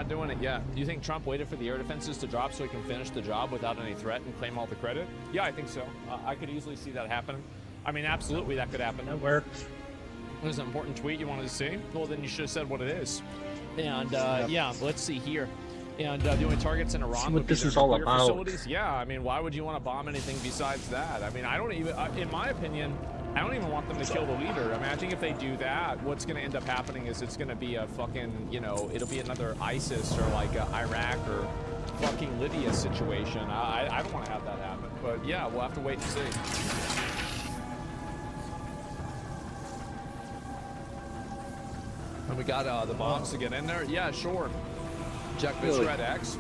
doing it yet. Do you think Trump waited for the air defenses to drop so he can finish the job without any threat and claim all the credit? Yeah, I think so. I could easily see that happening. I mean, absolutely, that could happen. That works. There's an important tweet you wanted to see. Well, then you should have said what it is. And yeah, let's see here. And the only targets in Iran would be this is all about. Facilities. Yeah, I mean, why would you want to bomb anything besides that? I mean, I don't even, in my opinion, I don't even want them to kill the leader. I mean, I think if they do that, what's going to end up happening is it's going to be a fucking, you know, it'll be another ISIS or like Iraq or fucking Libya situation. I don't want to have that happen. But yeah, we'll have to wait and see. And we got the bombs to get in there. Yeah, sure. Jack Red X.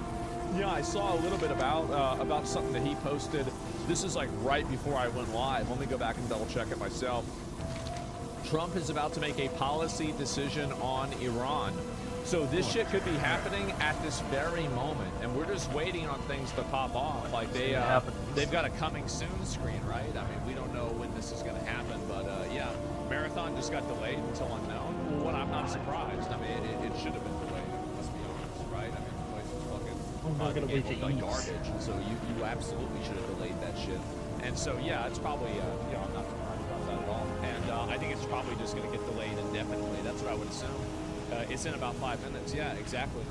Yeah, I saw a little bit about something that he posted. This is like right before I went live. Let me go back and double check it myself. Trump is about to make a policy decision on Iran. So this shit could be happening at this very moment, and we're just waiting on things to pop off. Like they've got a coming soon screen, right? I mean, we don't know when this is going to happen, but yeah, Marathon just got delayed until unknown. Well, I'm not surprised. I mean, it should have been delayed. Let's be honest, right? I mean, the place was fucking like garbage, so you absolutely should have delayed that shit. And so yeah, it's probably you know, I'm not surprised about that at all. And I think it's probably just going to get delayed indefinitely. That's what I would assume. It's in about 5 minutes. Yeah, exactly.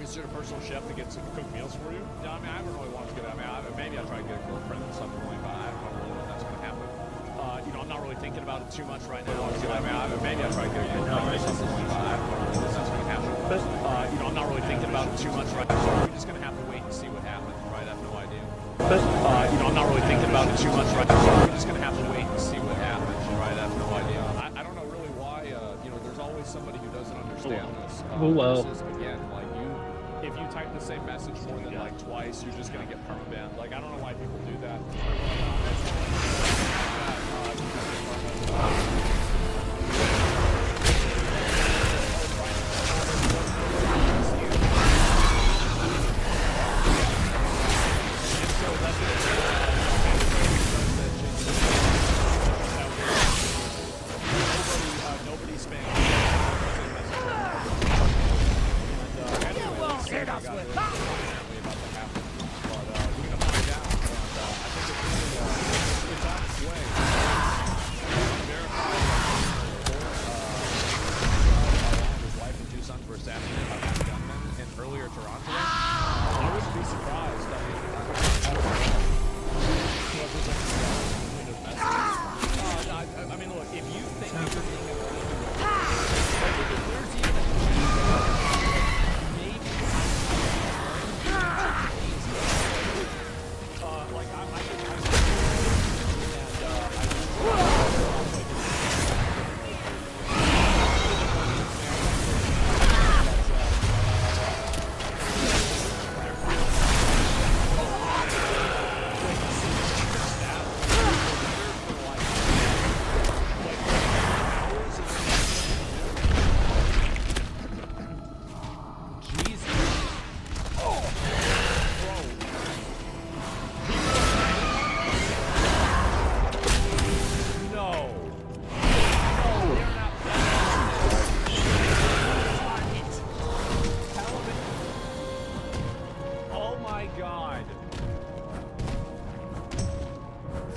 Is there a personal chef that gets to cook meals for you? Yeah, I mean, I haven't really wanted to get. I mean, maybe I'll try to get a girlfriend at some point, but I don't know really when that's going to happen. You know, I'm not really thinking about it too much right now. I mean, maybe I'll try to get a girlfriend at some point, but I don't know when that's going to happen. You know, I'm not really thinking about it too much right now. So we're just going to have to wait and see what happens, right? I have no idea. You know, I'm not really thinking about it too much right now. So we're just going to have to wait and see what happens, right? I have no idea. I don't know really why. You know, there's always somebody who doesn't understand this. This is, again, like if you type the same message more than like twice, you're just gonna get permabanned. Like, I don't know why people do that.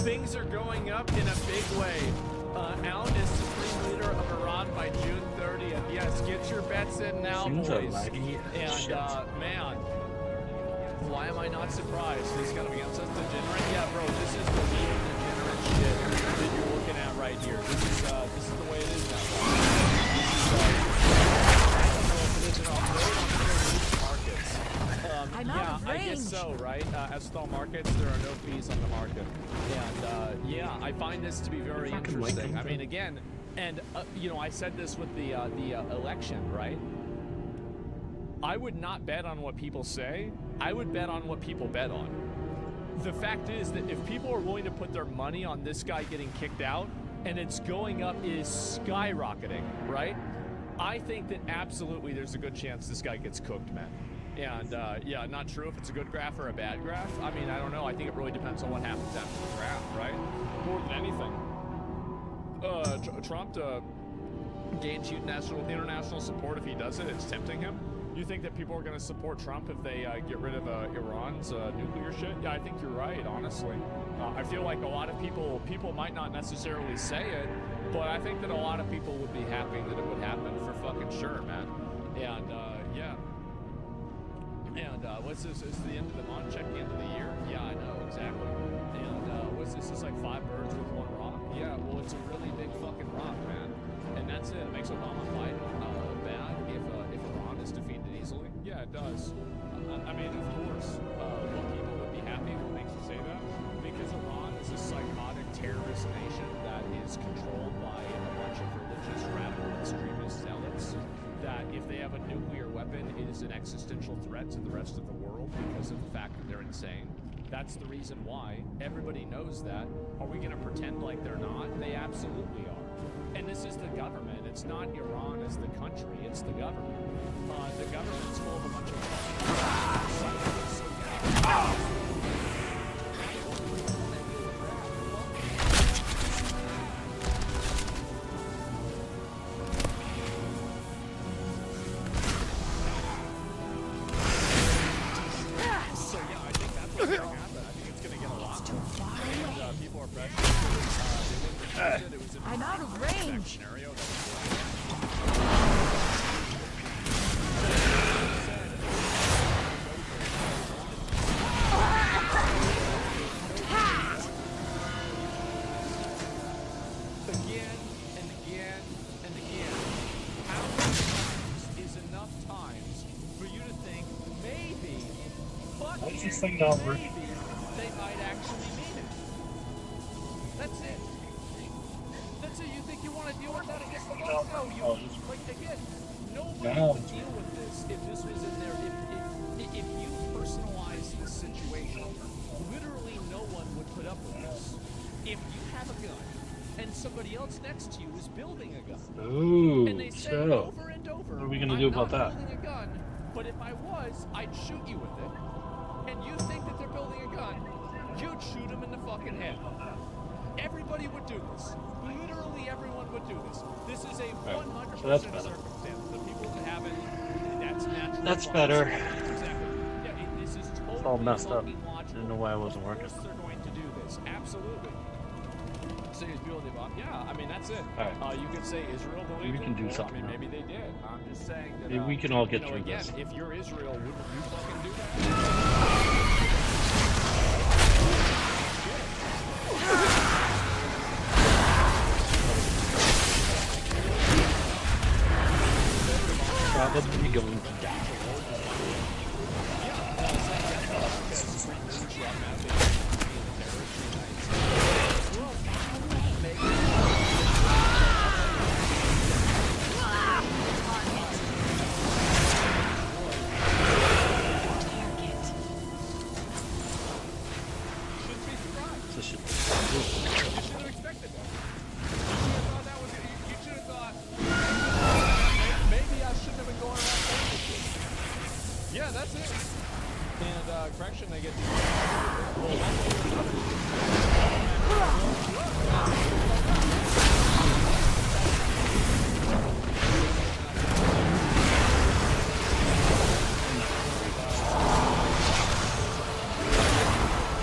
Things are going up in a big way. Alan is supreme leader of Iran by June 30th. Yes, get your bets in now, boys. And man, why am I not surprised? He's gonna be on such degenerate. Yeah, bro, this is the real degenerate shit that you're looking at right here. This is the way it is now. I don't know if it is an off-road markets. Yeah, I guess so, right? As stall markets, there are no fees on the market. And yeah, I find this to be very interesting. I mean, again, and you know, I said this with the election, right? I would not bet on what people say. I would bet on what people bet on. The fact is that if people are willing to put their money on this guy getting kicked out, and it's going up, is skyrocketing, right? I think that absolutely there's a good chance this guy gets cooked, man. And yeah, not sure if it's a good graph or a bad graph. I mean, I don't know. I think it really depends on what happens after the graph, right? More than anything. Trump gains huge international support if he does it. It's tempting him. You think that people are going to support Trump if they get rid of Iran's nuclear shit? Yeah, I think you're right, honestly. I feel like a lot of people might not necessarily say it, but I think that a lot of people would be happy that it would happen for fucking sure, man. And, yeah. And, what's this? It's the end of the month, check the end of the year? Yeah, I know, exactly. And, what's this? It's like 5 birds with 1 rock? Yeah, well, it's a really big fucking rock, man. And that's it. It makes Obama Biden bad if Iran is defeated easily. Yeah, it does. I mean, of course, will people would be happy. What makes you say that? Because Iran is a psychotic terrorist nation that is controlled by a bunch of religious radical extremist zealots. That if they have a nuclear weapon, it is an existential threat to the rest of the world because of the fact that they're insane. That's the reason why. Everybody knows that. Are we going to pretend like they're not? They absolutely are. And this is the government. It's not Iran as the country. It's the government. The government's full of a bunch of psychopaths. So yeah, I think that's what's going to happen. I think it's going to get a lot more. And people are pressured. I'm out of range. Again and again and again. How many times is enough times for you to think maybe, What's this thing not working? maybe they might actually mean it? That's it. That's it. You think you want to deal with that against the law? No, you like again. Nobody would deal with this if this was in there. If you personalize this situation, literally no one would put up with this. If you have a gun and somebody else next to you is building a gun, Ooh, and they say so over and over, what are we gonna I'm do about not that? building a gun, but if I was, I'd shoot you with it. And you think that they're building a gun, you'd shoot them in the fucking head. Everybody would do this. Literally everyone would do this. This is a 100% So that's better. circumstance. The people that have it, that's natural. That's law. better. Exactly. Yeah, this is totally It's all messed up. fucking logical. Didn't know why it wasn't working. Of course they're going to do this. Absolutely. So he's building a bomb. Yeah, I mean, that's it. Alright. You could say Israel believed Maybe we can it. do Well, something I mean, now. maybe they did. I'm just saying that. Maybe we can all get you know, through again, this. if you're Israel, wouldn't you fucking do that? Probably going to die. This should be You should have expected that. You should have thought, maybe I shouldn't have been going around saying this shit. Yeah, that's it. And correction, they get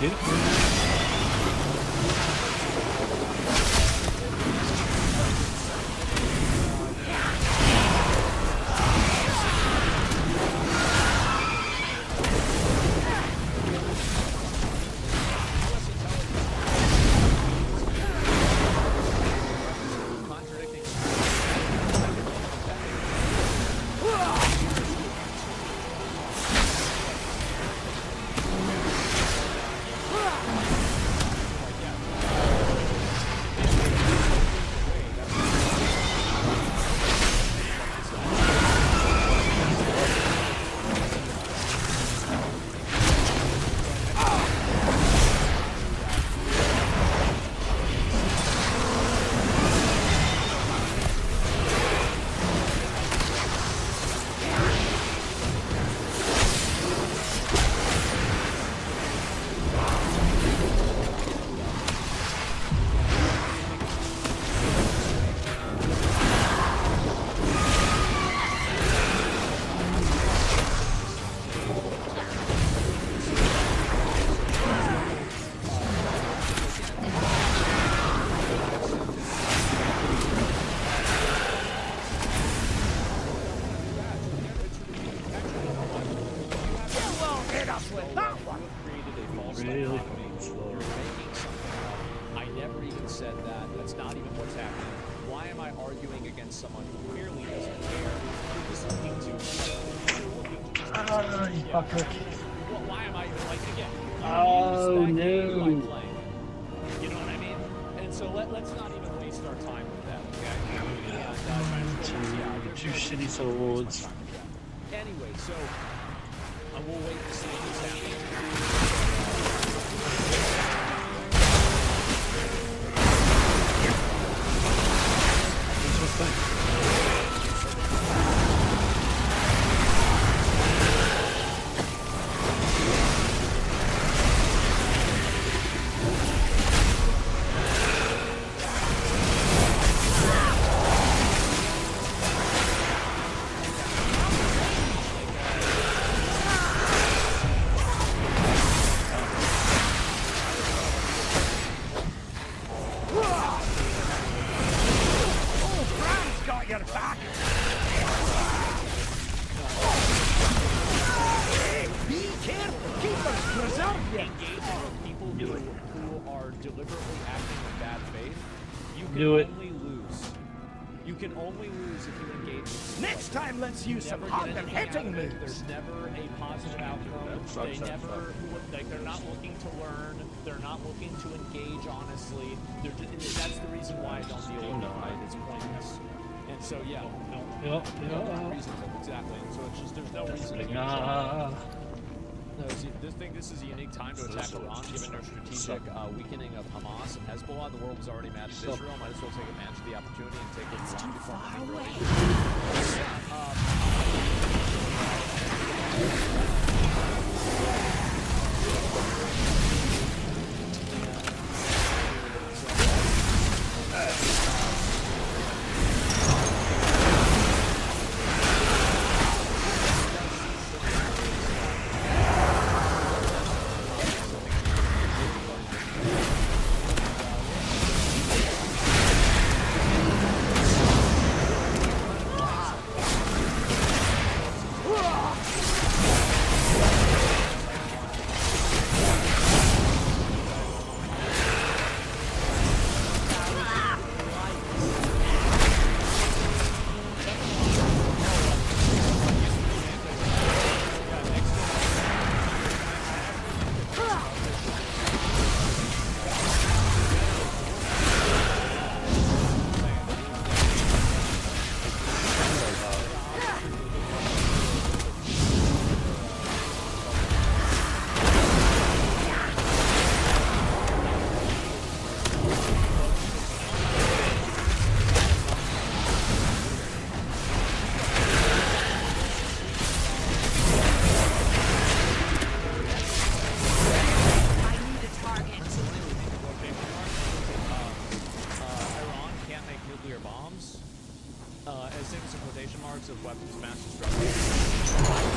Did it? contradicting. with that one. You have created a false Really dichotomy. slow. You're making something up. I never even said that. That's not even what's happening. Why am I arguing against someone who clearly doesn't care? Who is looking to You fucker. why am I even like again? Oh, Use that game no. by playing it. You know what I mean? And so let's not even waste our time with that. Okay? Two shitty swords. Anyway, so we'll wait to see what's happening. Deliberately acting in bad faith, you can only lose. You can only lose if you engage with Next time, let's use some hot and hitting moves. There's never a positive outcome. They never, like, they're not looking to learn. They're not looking to engage honestly. That's the reason why I don't deal with them, right? It's pointless. And so, yeah, no reasonable, exactly. And so it's just, there's no reason to This is a unique time to attack Iran, given their strategic weakening of Hamas and Hezbollah. The world was already mad at Israel. Might as well take advantage of the opportunity and take it Iran before of weapons of mass destruction.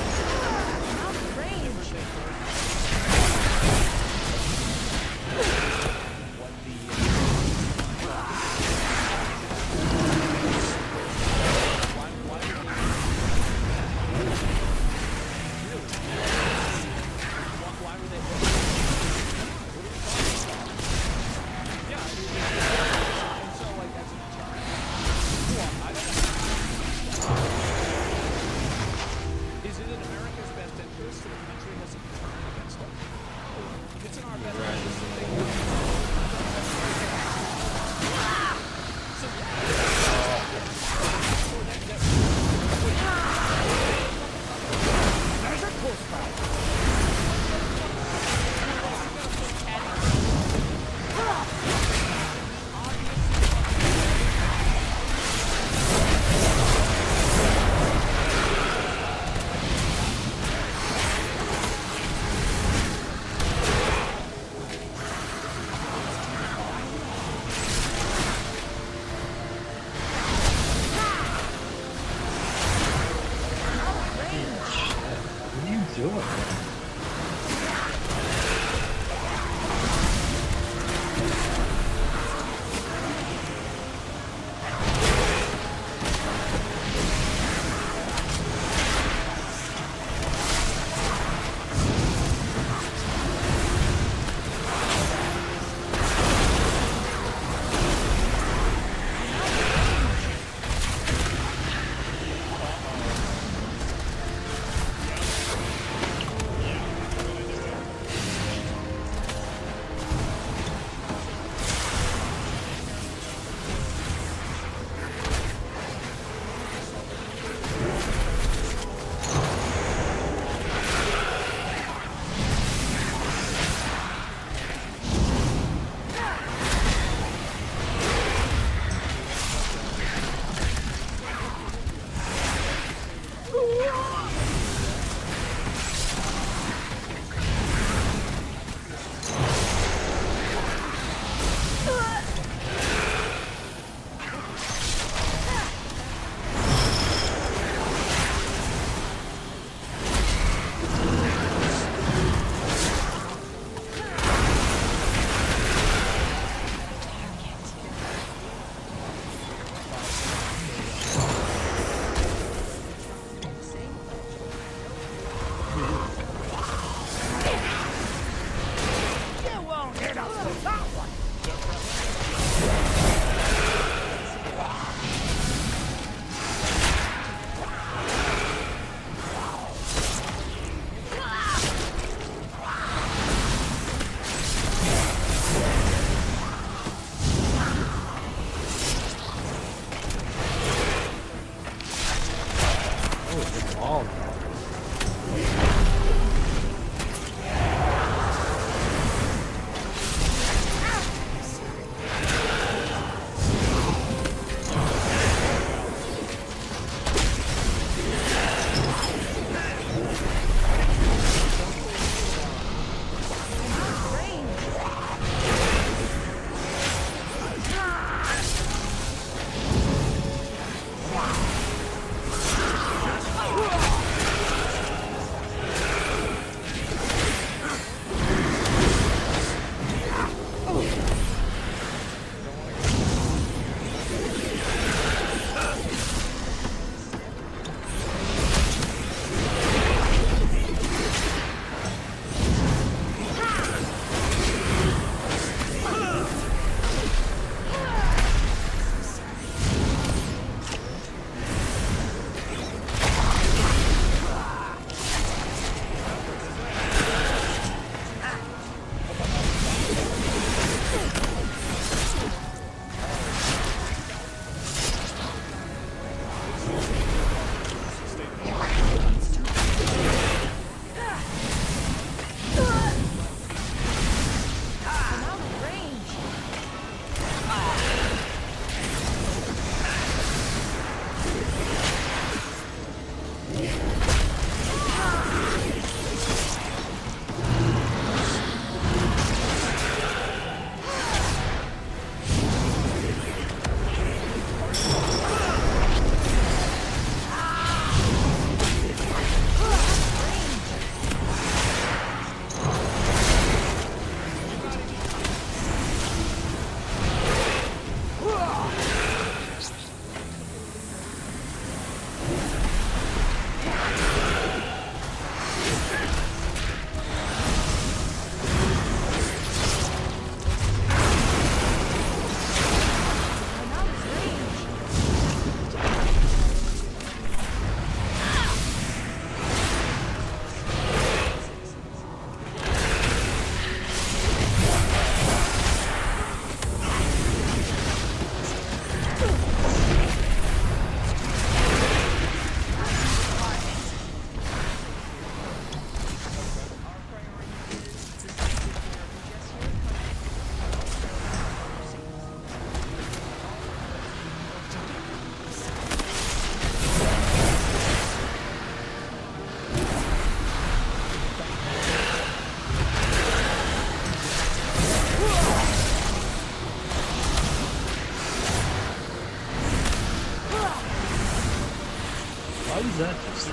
that just?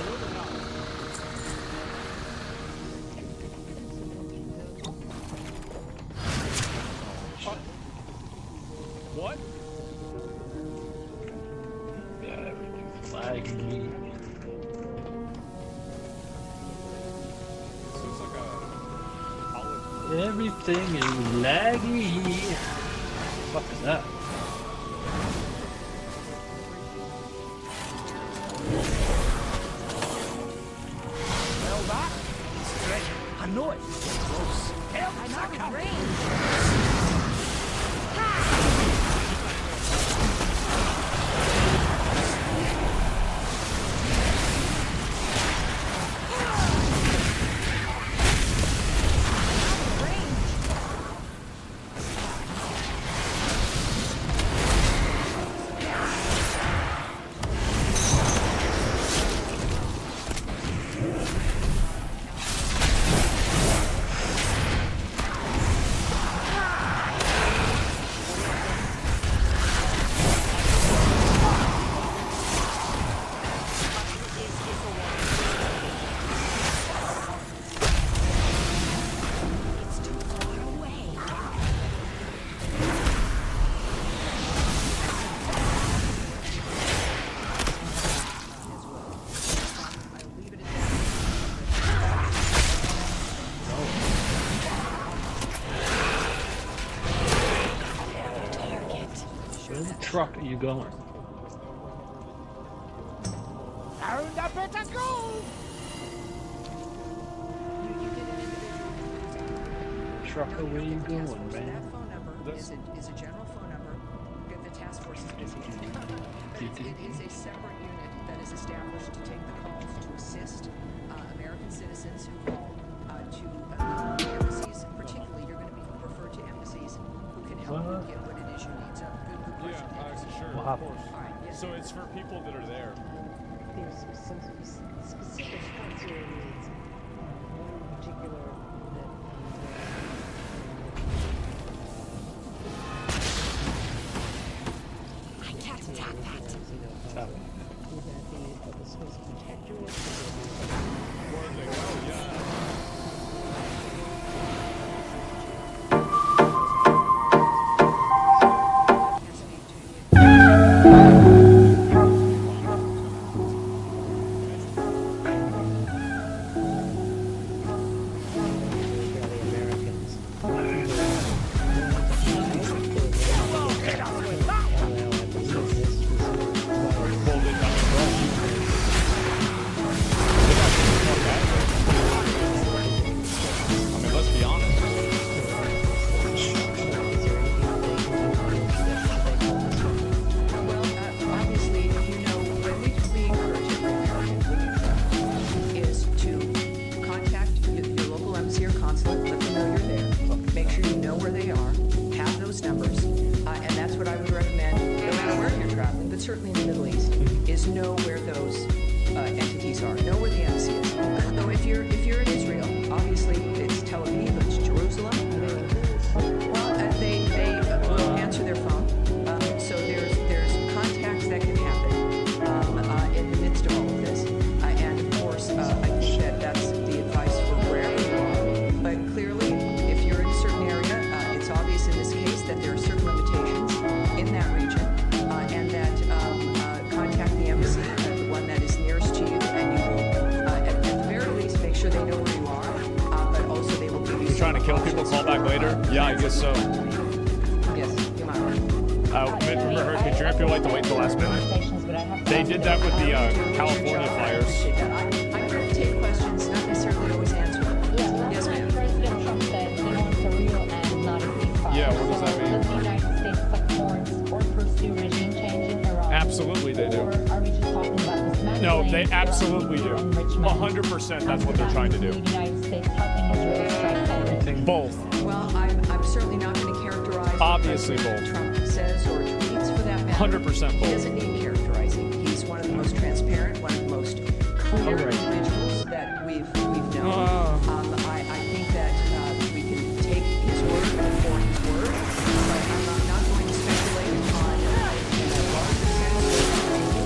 What? Yeah, everything's laggy. This looks like a olive. Everything is laggy. What the fuck is that? Well, that is great. I know it. Close. Help, I'm out Saka. of range. Where the truck are you going? Found a bit of gold. Trucker, where you going, That man? phone number is a general phone number. The task force is busy. But it is a separate unit that is established to take the calls to assist American citizens who call to embassies. Particularly, you're going to be referred to embassies who can help you get what it is you need. So, good question. Sure, What of happened? course. All right, yes. So it's for people that are there. There's some specific consular needs. One in particular that I can't attack that. Tap. would that be a supposed to protect you? Where they go, yeah. Americans. I mean, let's be honest. Well, obviously, you know, what we encourage every American when you travel is to contact your local embassy or consulate, let them know you're there, make sure you know where they are, have those numbers, and that's what I would recommend, no matter where you're traveling, but certainly in the Middle East, is know where those entities are, know where the embassy is. So if you're in Israel, obviously it's Tel Aviv, it's Jerusalem. Well, they will answer their phone. So there's contacts that can happen in the midst of all of this. And of course, I think that's the advice for wherever you are. But clearly, if you're in a certain area, it's obvious in this case that there are certain limitations in that region, and that contact the embassy, the one that is nearest to you, and you will, at the very least, make sure they know where you are. But also, they will give you. You're trying to kill people, call back later? Yeah, I guess so. Yes, you might. Remember Hurricane Trump, you'll like to wait till last minute. They did that with the California fires. I'm going to take questions, not necessarily always answer them. Yes, ma'am. President Trump said he wants a real and not a ceasefire. Yeah, what does that mean? Does the United States support or pursue regime change in Iran? Absolutely they do. Or are we just talking about dismantling? No, they Iran absolutely do. enrichment? 100% that's what they're trying to do. The United States helping Israel strike terror. Both. Well, I'm certainly not going to characterize Obviously what both. Trump says or tweets for that matter. 100% He both. doesn't need characterizing. He's one of the most transparent, one of the most clear individuals that we've known. I think that we can take his word for his word, but I'm not going to speculate on a larger sense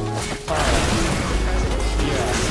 of the president. Yeah.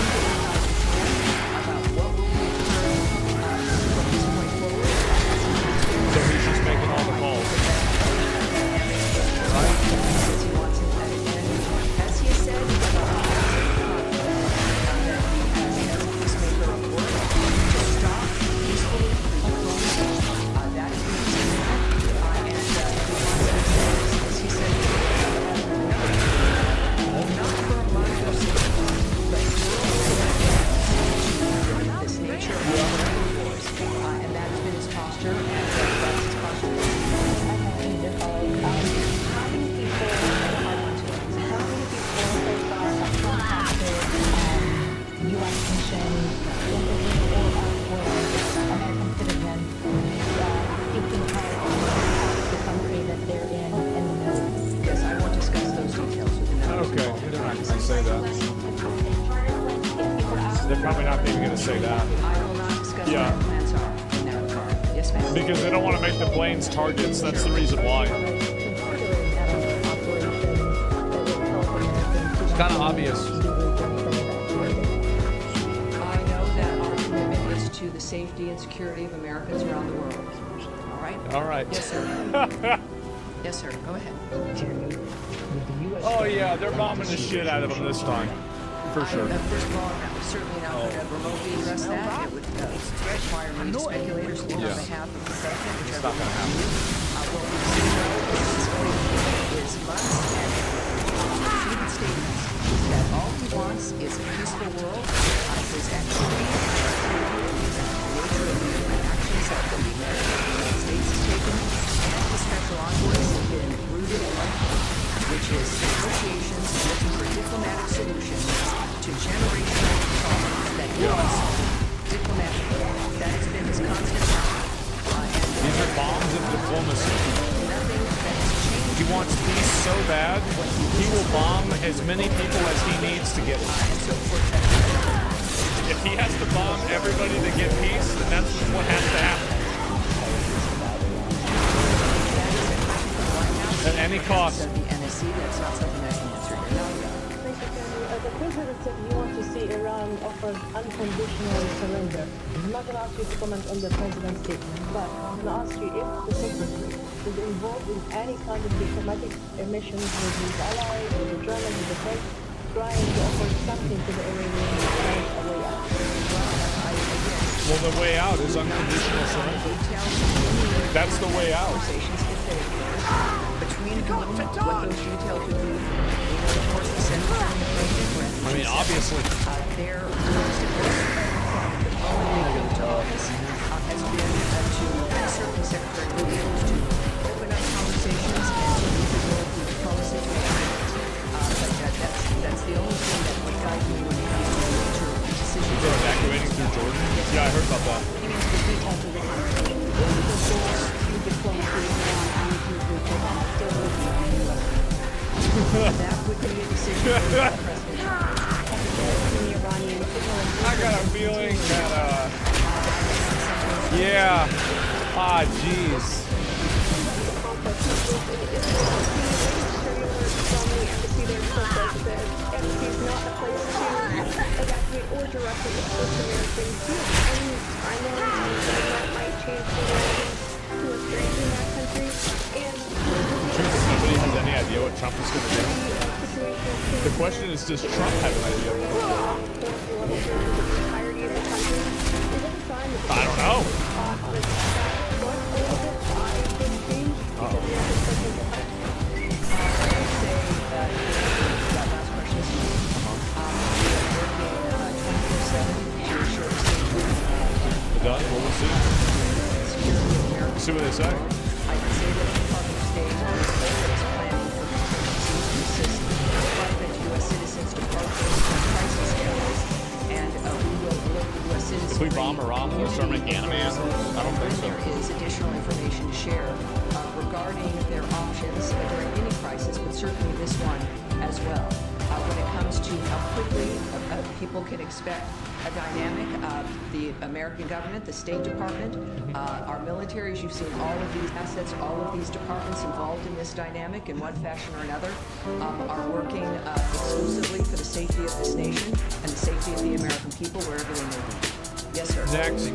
I will not discuss Yeah. what our plans are in that regard. Yes, ma'am. Because they don't want to make the planes targets. That's the reason why. Considering an operation that will help Americans to It's kind of obvious. I know that our commitment is to the safety and security of Americans around the world. All right? All right. Yes, sir. Yes, sir. Go ahead. Oh yeah, they're bombing the shit out of them this time, for sure. First of all, I'm certainly not going to remotely address that. It would require me to speculate or speak on Yeah. behalf of the president, which It's not gonna happen. What we do know is months and repeated statements that all he wants is a peaceful world. His activity, nature of the actions that the United States has taken, and his special envoys have been rooted in one thing, which is negotiations looking for diplomatic solutions to generational problems that he wants diplomatically. That has been his constant These are bombs of diplomacy. nothing that has changed. He wants peace so bad, he will bomb as many people as he needs to get it. And so forth. If he has to bomb everybody to get peace, then that's what has to happen. At any cost. The NSC, that's not something I can answer here. No. The president said he wants to see Iran offer unconditional surrender. I'm not going to ask you to comment on the president's statement, but I'm going to ask you if the secretary is involved in any kind of diplomatic missions with his allies, with the Germans, with the French, trying to offer something to the Iranians as a way out. Well, the way out is unconditional surrender. That's the way out. Between what those details would be, of course, the senator and the president. I mean, obviously. Their the only way to office has been to certainly Secretary Williams to open up conversations and to move the world through diplomacy to but that's the only thing that would guide me when it comes to major decisions. They're evacuating through Jordan? Yeah, I heard about that. That would be a decision for the president. I got a feeling that, yeah. Ah, jeez. Nobody has any idea what Trump is going to do. The question is, does Trump have an idea? I don't know. It does? Well, we'll see. See what they say. I can say that the Department of State is planning for contingencies to assist private U.S. citizens to partake in crisis areas, and we will deliver U.S. citizens. If we bomb Iran, will they start making anime out of it? I don't think so. There is additional information to share regarding their options during any crisis, but certainly this one as well. When it comes to how quickly people can expect a dynamic, the American government, the State Department, our militaries, you've seen all of these assets, all of these departments involved in this dynamic in one fashion or another, are working exclusively for the safety of this nation and the safety of the American people, wherever they may be. Yes, sir. Next.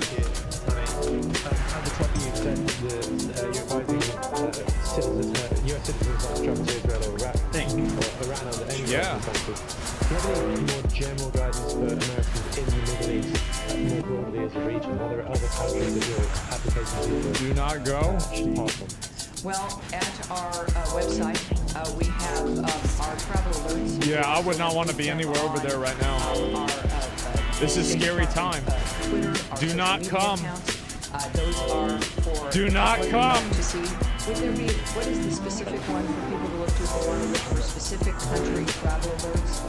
At the top, you said that you're advising citizens, US citizens not to travel to Israel or Iraq, or Iran or any Yeah. country. Do you have any more general guidance for Americans in the Middle East, more broadly as a region? Are there other countries that your applications Do not go. apart from? Well, at our website, we have our travel alerts. Yeah, I would not want to be anywhere over there right now. This is scary time. Twitter, our Do social not media come. accounts. Those are for. Do not what you come. want To see, would there be? What is the specific one for people to look to if they want to look for specific country travel alerts?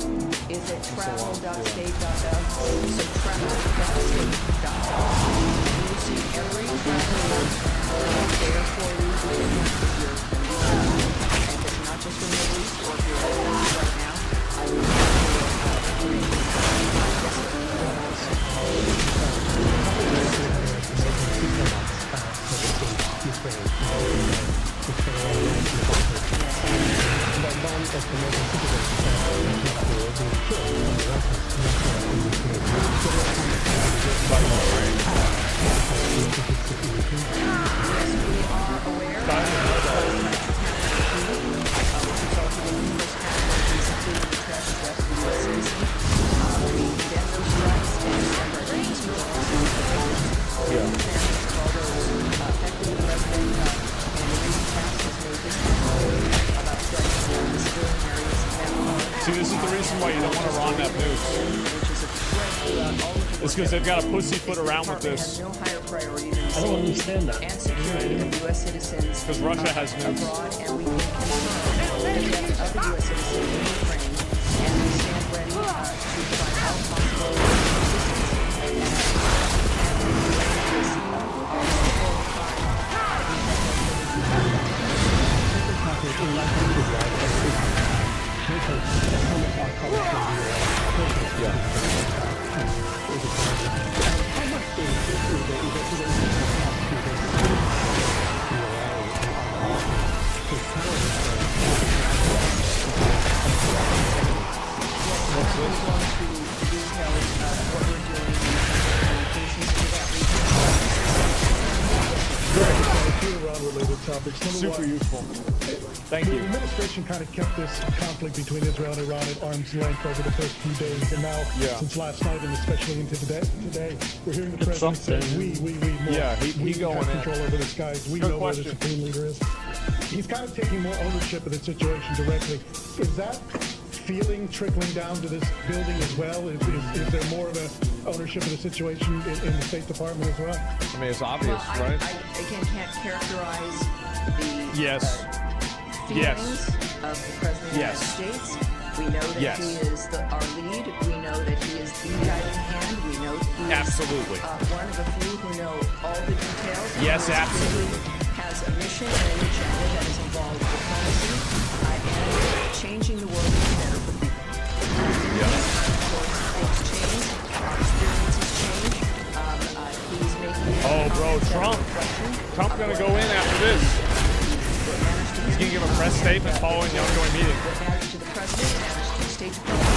Is it travel.state.gov? So travel.state.gov. You will see every travel alert there for you. And it's not just from the Middle East, or if you're in the Middle East right now, I would It's because they've got to pussyfoot around with Department this. has no higher priority than I don't understand that. and security of U.S. citizens 'Cause Russia has nukes. abroad, and we take concern in the death of the U.S. citizens in Ukraine, and we stand ready to provide all possible assistance and this awful Iran-related topics. Number Super one, useful. Thank the you. administration kind of kept this conflict between Israel and Iran at arm's length over the first few days, and now, since last night and especially into today, we're hearing the president say, we, more. Yeah, he we going have in. control over the skies. We Good know question. where the supreme leader is. He's kind of taking more ownership of the situation directly. Is that feeling trickling down to this building as well? Is there more of a ownership of the situation in the State Department as well? I mean, it's obvious, Well, right? I again can't characterize the Yes. feelings of the President of the Yes. United States. We know that Yes. he is our lead. We know that he is the guiding hand. We know that he is Absolutely. one of the few who know all the details. Yes, He absolutely. has a mission and an agenda that is involved diplomacy and changing the world to be better for people. Yeah. Of course, things change. Our experiences change. He's making. Oh, bro, Trump. Trump's gonna go in after this. He's gonna give a press statement following the ongoing meeting. What matters to the president matters to the State Department.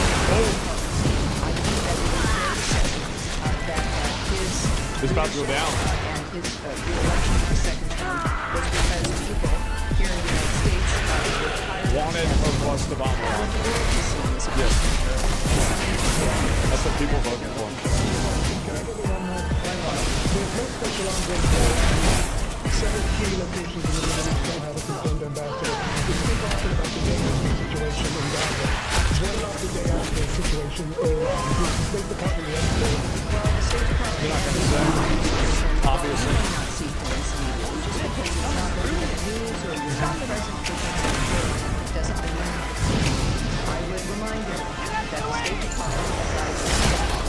I think that it is fair to say that his It's about to go leadership, down. and his re-election for the second term was because people here in the United States were tired Wanted or plus the bomb around. Yes. That's what people voted for. There's no special ongoing program. Several key locations in the Middle East don't have a confirmed ambassador. We speak often about the dangerous situation in Gaza. What about the day after the situation in Iran? Is the State Department yesterday? Well, the State Department You're not gonna say. Obviously. may not see things immediately. Just because it's not going to the news or you're not present for things doesn't mean I would remind everyone that the State Department, as I said,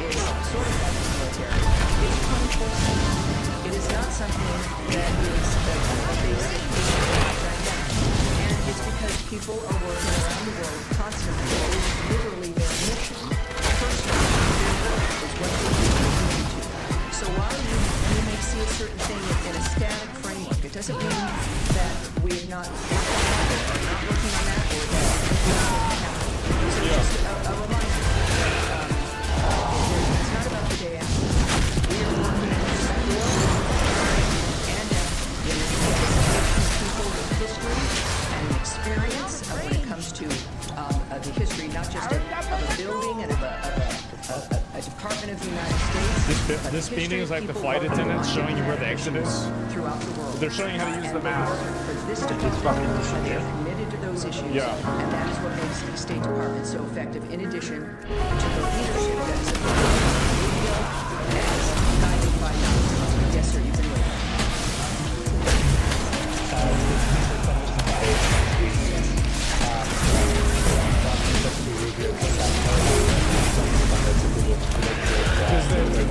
is sort of like the military. It's 24/7. It is not something that is a basic dynamic. And it's because people are working around the world constantly. It is literally their mission. Personally, their work is what they do. So while you may see a certain thing in a static framework, it doesn't mean that we have not worked on that or are not working on that or that it's not happening. So just a reminder, it's not about the day after. We are working in this war and people with history and experience when it comes to the history, not just of a building and of a department of the United States. but This the meeting history is of like the people flight working attendants on showing you where the exit is. throughout the world. They're showing you how to use the mask. For this department, they are committed to those issues, Yeah. and that is what makes the State Department so effective. In addition to the leadership that is available as guided by Donald. Yes, sir. You've been waiting. Because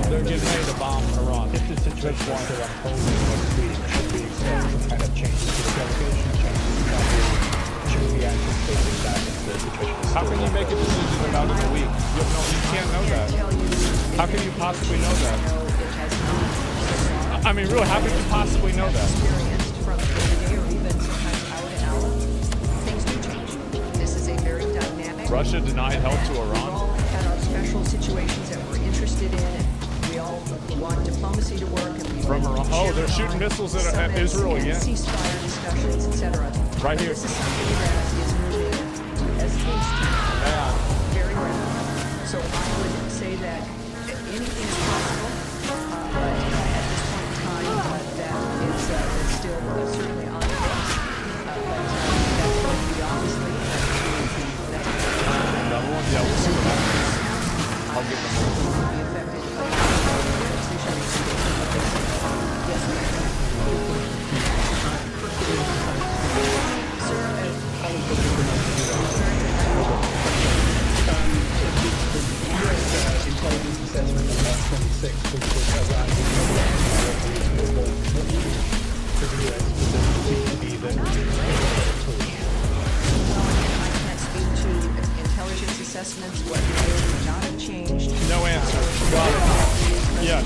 they're getting ready to bomb Iran. If the situation is still unfolding next week, should we expect some kind of changes to the delegation, changes to the country? Should we anticipate that if the situation is How can you make a decision about it in a week? You can't know that. How can you possibly know that? I mean, really, how could you possibly know that? Experienced from day to day or even sometimes hour to hour, things do change. This is a very dynamic. Russia denied help to We Iran. all had our special situations that we're interested in, and we all want diplomacy to work. And we From want Iran. Oh, they're shared shooting knowledge, missiles at summits, Israel and again. Ceasefire discussions, etc. Right here. This is something that is moving as things change very rapidly. So I would say that anything is possible, but at this point in time, that is still certainly on the books. But that's going to be obviously Another one? Yeah, we'll see what happens. I'll give them be affected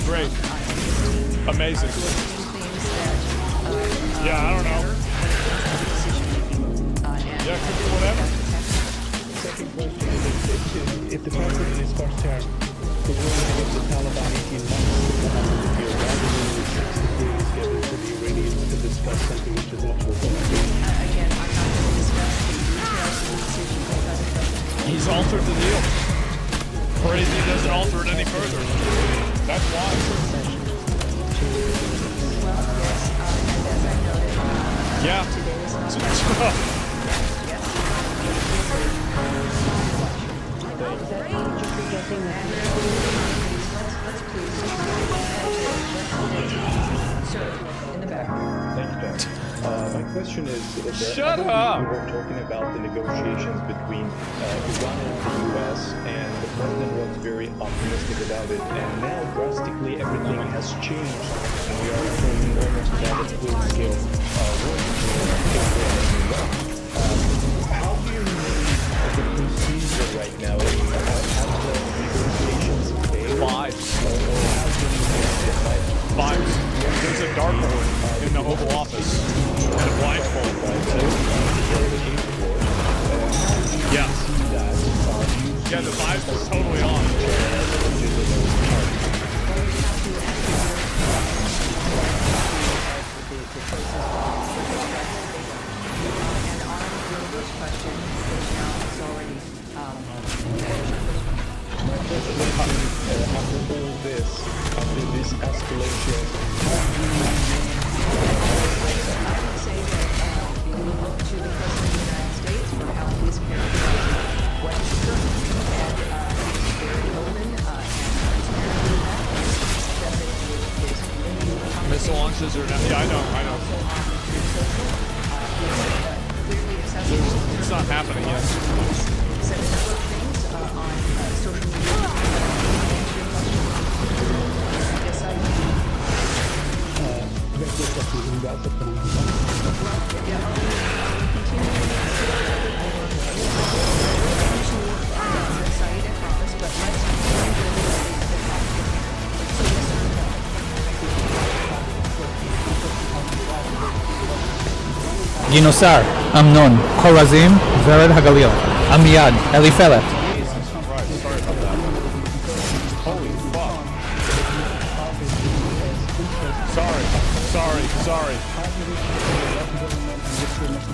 Great. Amazing. Yeah, I don't know. Yeah, could be whatever. Second question is, if the president is first term, the world to give the Taliban 18 months to come up with a deal rather than the 60 days given to the Iranians to discuss something which is much more complicated. Again, I'm not going to discuss the details of the decision made by the president. He's altered the deal. Crazy doesn't alter it any further. That's why. Well, yes, and as I noted, Yeah. today is not yes. Let's please. Sir, in the back. Thank you, Jack. My question is, Shut up! We were talking about the negotiations between Iran and the US, and the president was very optimistic about it, and now drastically everything has changed, and we are approaching almost that full-scale war. How do you read the procedure right now? Have the negotiations failed? Vibes. Or how do you fight? Vibes. There's a dartboard in the Oval Office and a blindfold. Yeah. Yeah, the vibes are totally on. And on your first question, which now is already After all this, after this escalation, I would say that we look to the President of the United States for how he is characterizing what is occurring. And he's very open and transparent with that. Definitely is continuing Missile launches are not. Yeah, I know. clearly accessible. It's not happening yet. Said a number of things on social media. Yes, I do. גינוסר, אמנון, חורזים, ורד הגליל, עמיעד, אליפלת. Jesus Christ, sorry about that. Holy fuck. Sorry.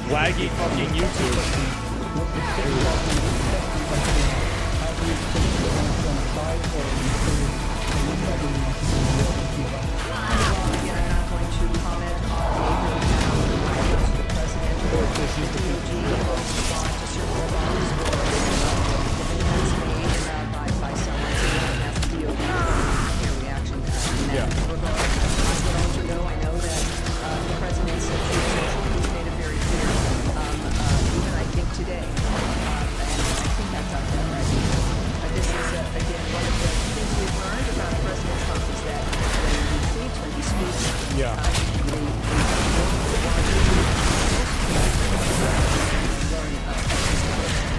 Laggy fucking YouTube.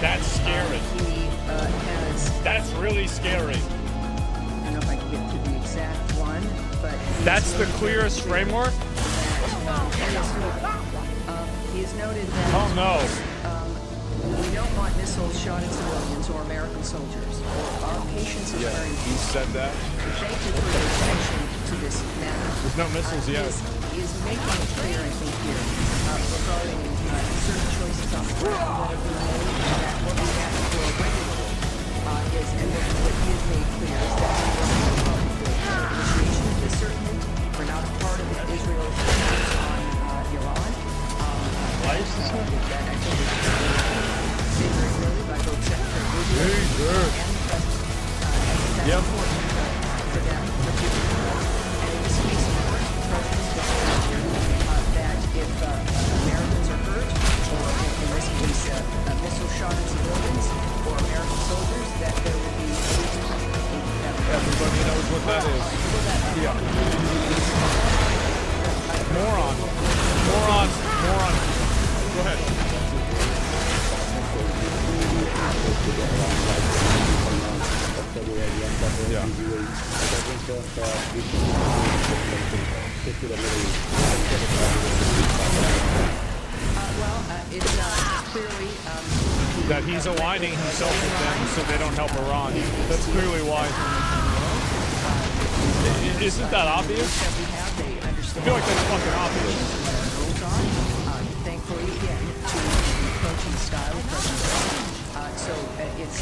That's scary. That's really scary. I don't know if I can get to the exact one, but that's the clearest framework? He has noted that oh no. We don't want missiles shot at civilians or American soldiers. Our patience is very he said that. Thank you for your attention to this matter. There's no missiles yet. He is making it clear, I think, here regarding certain choices on the ground that have been made that what we have for regularly is, and what he has made clear is that the initiation of this certainly, we're not a part of Israel's attacks on Iran. Why is this one? That I think is said very clearly by both Secretary Rubio and the President. That's important for them, for people. And in this case, of course, the President has said here that if Americans are hurt, or in this case, a missile shot at civilians or American soldiers, that there will be everybody knows It's clearly That he's aligning himself with them so they don't help Iran. That's clearly why. Isn't that obvious? that we have. They I understand. feel like that's fucking obvious. Goes on. Thankfully, again, to the approach and style of President Trump. So it's,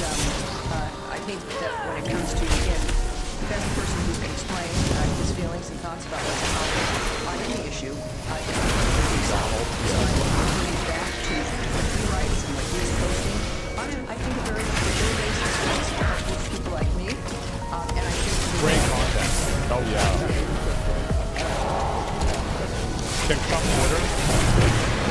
I think that when it comes to, again, the best person who can explain his feelings and thoughts about what's happening on any issue is Donald. So I believe back to what he writes and what he is posting on, I think, a very regular basis with people like me. And I think Great content. Oh yeah. Check Trump Twitter.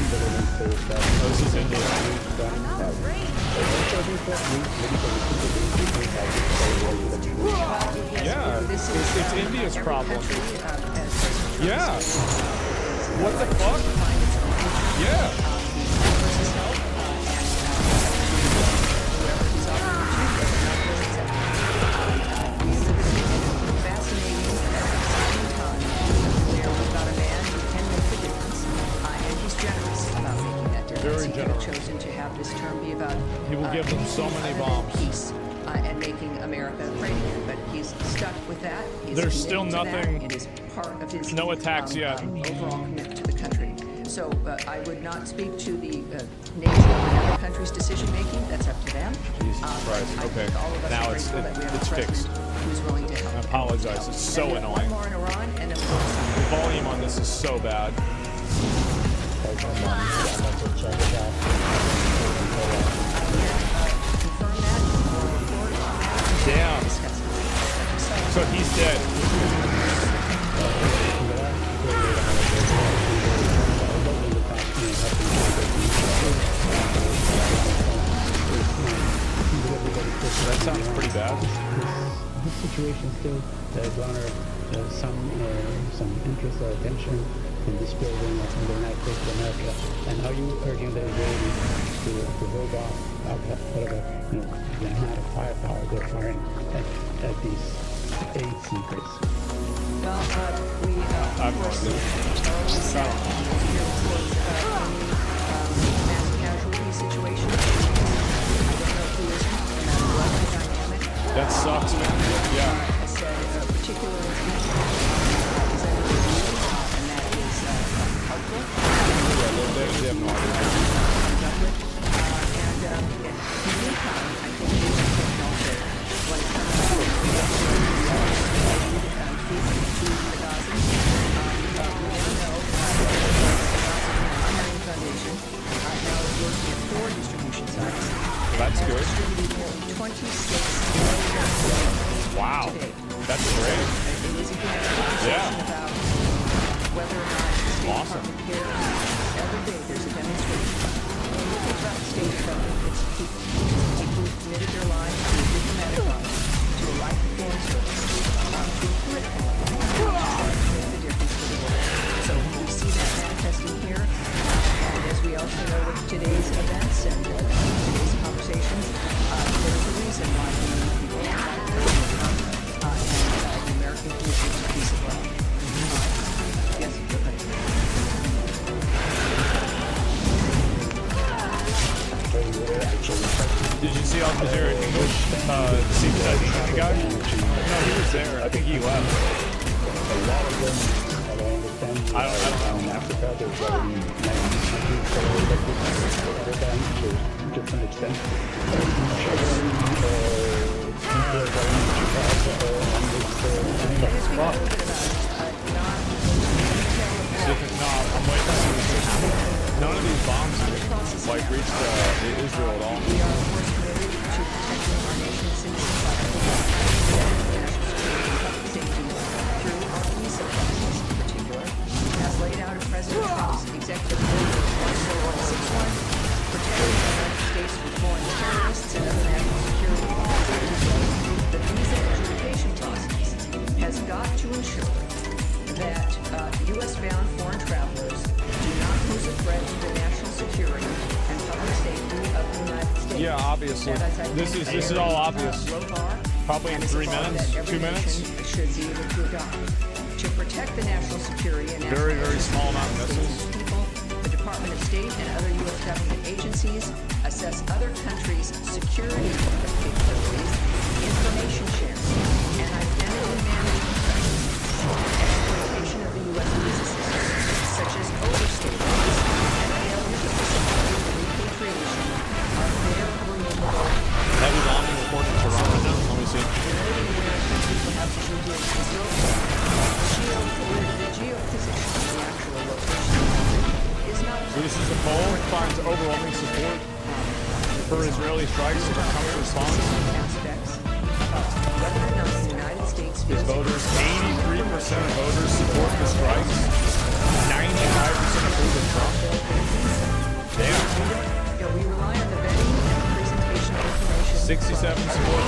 This is India. Yeah, it's India's problem. Yeah. What the fuck? Yeah. Very generous. Chosen to have this term be about He will give them so many bombs. peace and making America great again. But he's stuck with that. He's There's committed still to that. nothing- It is part of his no attacks yet. Overall commitment to the country. So I would not speak to the nation of another country's decision making. That's up to them. Jesus But Christ. I Okay. think all of us Now are it's grateful that we have it's a president fixed. who's willing to help. I apologize. It's so And we have annoying. One more in Iran, and then we'll The volume on this is so bad. confirm that. We'll report on that. Damn. Discuss it. So he's dead. That sounds pretty bad. This situation still garner some interest or attention in this building in the United States of America. And are you urging the Israelis to hold off whatever the amount of firepower they're firing at these aid seekers? Well, we I'm of course not always said here towards any mass casualty situation. I don't know who isn't, no matter what the dynamic. That sucks, man. Yeah. I said particular information is under review, and that is helpful. Yeah, they have no idea. And in the meantime, I think we should take also when it comes to Foundation now is working at 4 distribution sites. That's good. Distributed nearly 26 million Wow. today. That's great. It was again a discussion Yeah. about whether or not the State Awesome. Department cares. Every day there's a demonstration. When you think about the State Department, it's people who've committed their lives to a diplomatic life, to a life of foreign service, to a political life, to try to make the difference for the world. So we see that manifesting here. And as we also know with today's events and today's conversations, there's a reason why we need people like President Trump and the American commitment to peace as well. Yes, go ahead. Did you see Al Jazeera English? See that guy? No, he was there. I think he left. I don't know. Africa, there's many countries to different extent. No, I'm waiting to see what's happening. None of these bombs like reached Israel at all. We are, of course, committed to protecting our nation's citizens by national security and public safety through our visa process in particular, as laid out in President Trump's executive order 14161, protecting the United States from foreign terrorists and other national security threats. The visa adjudication process has got to ensure that U.S.-bound foreign travelers obviously. This is all obvious. Probably in 3 minutes, 2 minutes. Should be able to adopt. To protect the national security and Very, very small amount of missiles. people, the Department of State and other U.S. government agencies assess other countries' security capabilities, information sharing, and identity management practices. Exploitation of the U.S. visa system, such as overstay laws and failure to facilitate repatriation, are therefore removable. Heavy bombing reported to Toronto now. Let me see. So this is a poll. Finds overwhelming support for Israeli strikes and Trump's response. His voters, 83% of voters support the strikes. 95% approve of Trump. Damn. We rely on the vetting and presentation of information. 67 support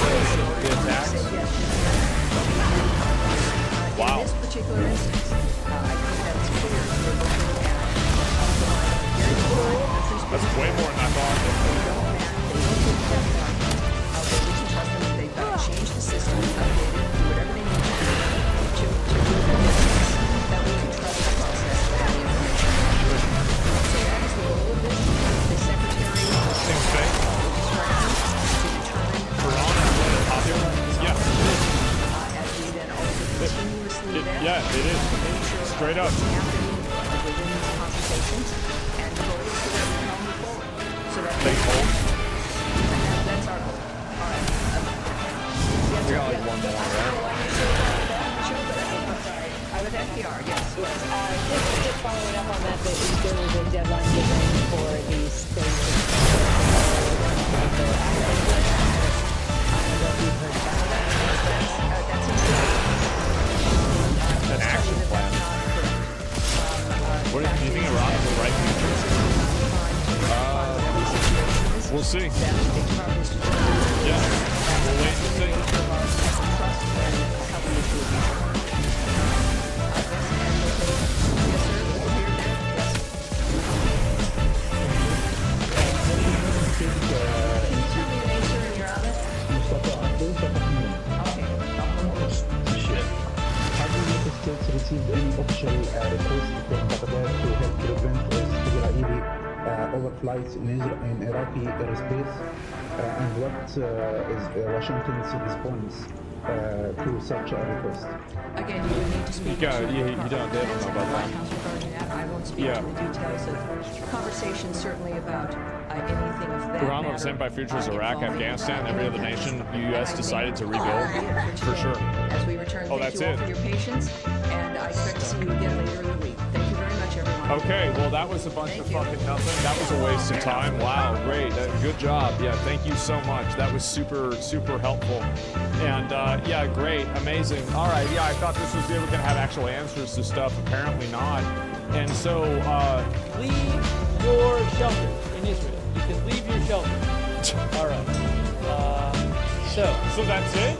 the attacks. Wow. In this particular instance, I think that's clear. We're looking at That's way more than I thought. we can trust them if they've got to change the system, update it, do whatever they need to do to that we can trust the process and the information. So that is the role of this. The Secretary Seems fake. Toronto is popular. Yeah. as we then also continuously vet Yeah, it is. Straight up. within these consultations and the goal is so that we can all move forward. So that Fake poll. that's our goal. All right. We got like one more, right? I was FDR, yes. Just following up on that, there was a deadline given for these things. An action plan. What do you think Iran will write futures? We'll see. Yeah. We'll wait and see. Have the United States received any official request from Baghdad to help prevent Israeli overflights in Iraqi airspace? And what is Washington's response to such a request? Again, you would need to speak Yeah, to you don't know about White that. House regarding that. I won't speak Yeah. to the details of conversations, certainly about anything of that Iran matter. was sent by futures Iraq, involving, Afghanistan, every other nation the U.S. decided to rebuild. For For sure. As we return, Oh, thank that's you all it. for your patience, and I expect to see you again later in the week. Thank you very much, everyone. Okay, well, that was a bunch of fucking nothing. That was a waste of time. Wow, great. Good job. Yeah, thank you so much. That was super, super helpful. And yeah, great. Amazing. All right, yeah, I thought this was we were going to have actual answers to stuff. Apparently not. And so, Leave your shelter in Israel. You can leave your shelter. All right. so that's it?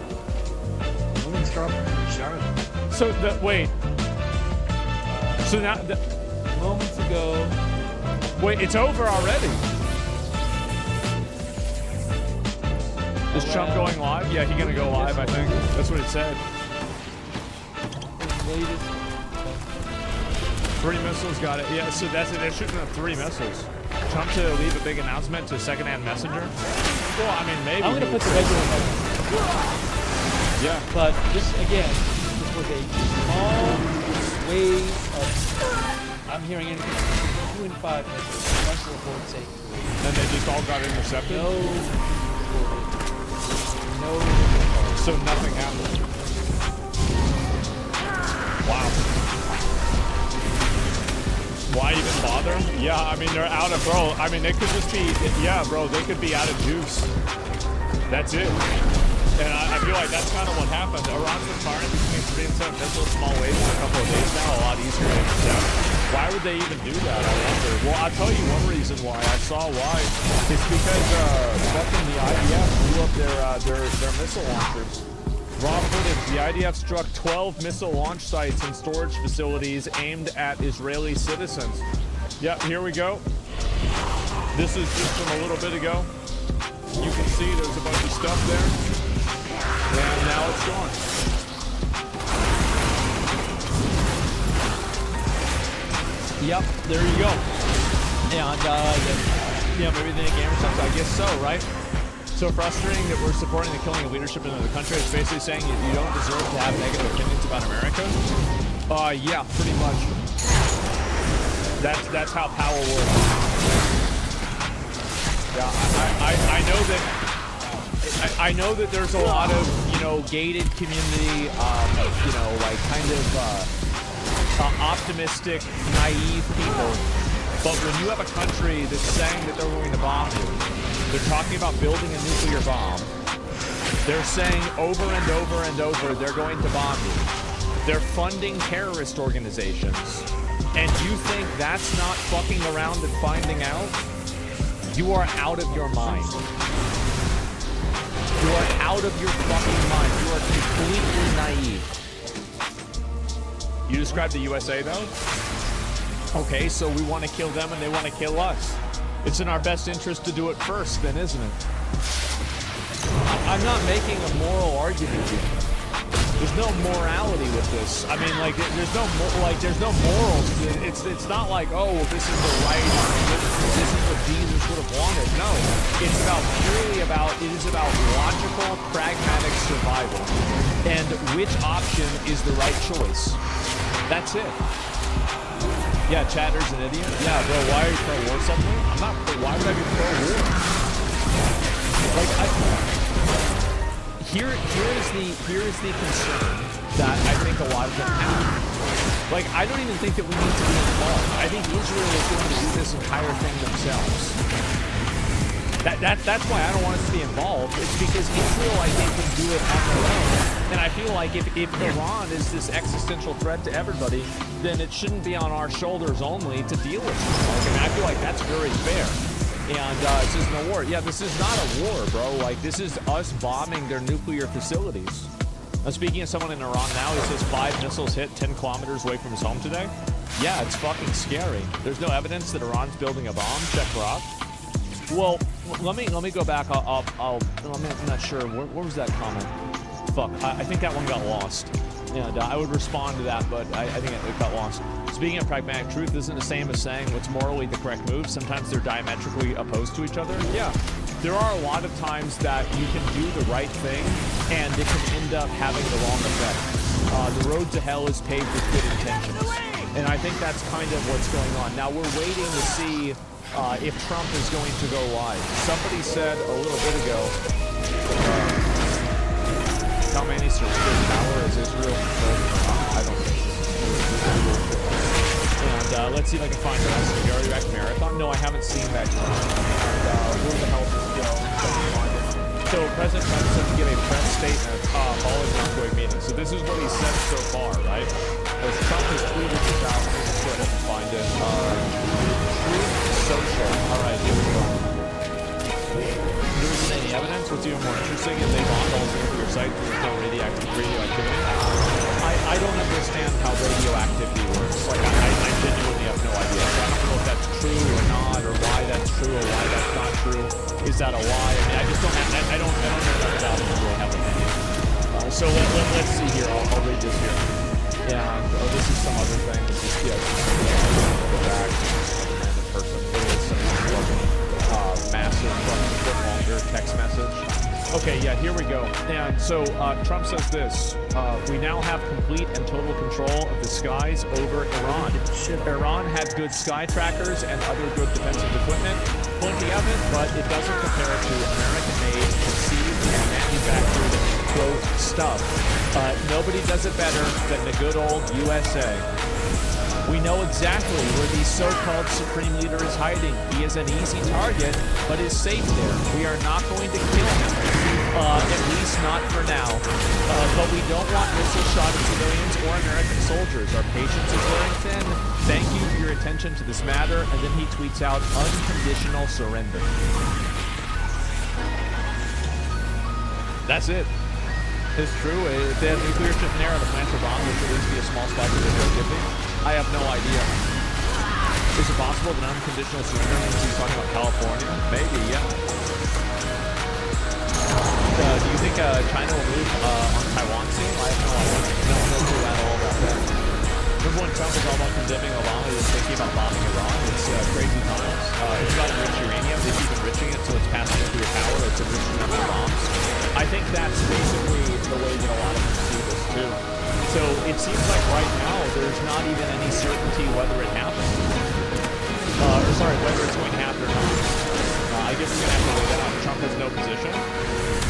So, wait. So now, Moments ago. wait, it's over already. Is Trump going live? Yeah, he's gonna go live, I think. That's what it said. Latest. 3 missiles got it. Yeah, so that's it. They're shooting at 3 missiles. Trump to leave a big announcement to secondhand messenger. Well, I mean, maybe. I'm going to put the regular message. Yeah. But this, again, this was a small wave of, I'm hearing anything between 2 and 5 missiles. Most reports say 3. And they just all got intercepted? No. So nothing happened. Wow. Why even bother? Yeah, I mean, they're out of, bro. I mean, they could just be, yeah, bro, they could be out of juice. That's it. And I feel like that's kind of what happened. Iran's been firing between 3 and 7 missiles, small waves in a couple of days now, a lot easier to intercept. Why would they even do that, I wonder? Well, I'll tell you one reason why. I saw why. It's because fucking the IDF blew up their missile launchers. Raw footage, the IDF struck 12 missile launch sites and storage facilities aimed at Israeli citizens. Yep, here we go. This is just from a little bit ago. You can see there's a bunch of stuff there. And now it's gone. Yep, there you go. And, maybe the gamer sense, I guess so, right? So frustrating that we're supporting the killing of leadership in another country. It's basically saying you don't deserve to have negative opinions about America. Yeah, pretty much. That's how power works. Yeah, I know that there's a lot of, gated community, optimistic, naive people. But when you have a country that's saying that they're going to bomb you, they're talking about building a nuclear bomb. They're saying over and over and over they're going to bomb you. They're funding terrorist organizations. And you think that's not fucking around and finding out? You are out of your mind. You are out of your fucking mind. You are completely naive. You described the USA, though? Okay, so we want to kill them and they want to kill us. It's in our best interest to do it first, then, isn't it? I'm not making a moral argument here. There's no morality with this. I mean, like, there's no morals. It's not like, oh, well, this is the right. This is what Jesus would have wanted. No, it's it is about logical, pragmatic survival, and which option is the right choice. That's it. Yeah, Chatter's an idiot. Yeah, bro, why are you pro-war suddenly? I'm not why would I be pro-war? Here is the concern that I think a lot of them have. Like, I don't even think that we need to be involved. I think Israel is going to do this entire thing themselves. That's why I don't want us to be involved. It's because Israel, I think, can do it on their own. And I feel like if Iran is this existential threat to everybody, then it shouldn't be on our shoulders only to deal with it. Like, I mean, I feel like that's very fair. And it says no war. Yeah, this is not a war, bro. Like, this is us bombing their nuclear facilities. I'm speaking of someone in Iran now. He says 5 missiles hit 10 kilometers away from his home today. Yeah, it's fucking scary. There's no evidence that Iran's building a bomb. Check Rob. Well, let me go back. I'm not sure. Where was that comment? Fuck. I think that one got lost. And I would respond to that, but I think it got lost. Speaking of pragmatic truth, isn't the same as saying what's morally the correct move. Sometimes they're diametrically opposed to each other. Yeah, there are a lot of times that you can do the right thing, and it can end up having the wrong effect. The road to hell is paved with good intentions, and I think that's kind of what's going on. Now we're waiting to see if Trump is going to go live. Somebody said a little bit ago, how many surrenders power is Israel controlled? I don't think this is. And let's see if I can find the rest of the Warcraft marathon. No, I haven't seen that yet. And where the hell did it go? So President Trump said to give a press statement following the ongoing meeting. So this is what he said so far, right? As Trump has tweeted this out, let's go ahead and find it. Truth Social. All right, here we go. There isn't any evidence. What's even more interesting is they bombed all the nuclear sites. There's no radioactivity. I don't understand how radioactivity works. Like, I genuinely have no idea. So I don't know if that's true or not, or why that's true or why that's not true. Is that a lie? I mean, I just don't have. I don't know enough about it to really have an opinion. So let's see here. I'll read this here. Yeah. This is some other thing. This is go back. Random person. It is some massive, foot longer text message. Okay, yeah, here we go. And so Trump says this. We now have complete and total control of the skies over Iran. Iran had good sky trackers and other good defensive equipment. Plenty of it, but it doesn't compare to American-made, conceived, and manufactured, quote, stuff. Nobody does it better than the good old USA. We know exactly where the so-called Supreme Leader is hiding. He is an easy target, but is safe there. We are not going to kill him, at least not for now. But we don't want missile shot at civilians or American soldiers. Our patience is wearing thin. Thank you for your attention to this matter. And then he tweets out, unconditional surrender. That's it. It's true. If they have nuclear ship in there, the plants are bombed, which at least be a small spike of radioactivity. I have no idea. Is it possible that unconditional surrender means he's talking about California? Maybe, yeah. Do you think China will move on Taiwan soon? I have no idea. No clue at all about that. Remember when Trump was all about condemning Obama, he was thinking about bombing Iran? It's crazy times. It's about enriched uranium. They keep enriching it until it's passing nuclear power. It's enriching nuclear bombs. I think that's basically the way that a lot of them see this too. So it seems like right now there's not even any certainty whether it happens. Whether it's going to happen or not. I guess we're going to have to wait that out. Trump has no position.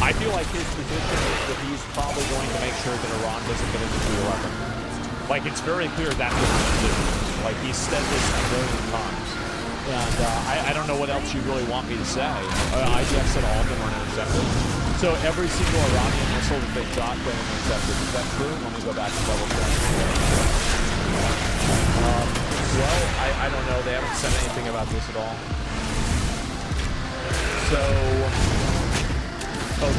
I feel like his position is that he's probably going to make sure that Iran doesn't get a nuclear weapon. Like, it's very clear that's his position. Like, he's said this a million times. And I don't know what else you really want me to say. IDF said all of them were intercepted. So every single Iranian missile that they shot got intercepted. Is that true? Let me go back and double check. Well, I don't know. They haven't said anything about this at all. So,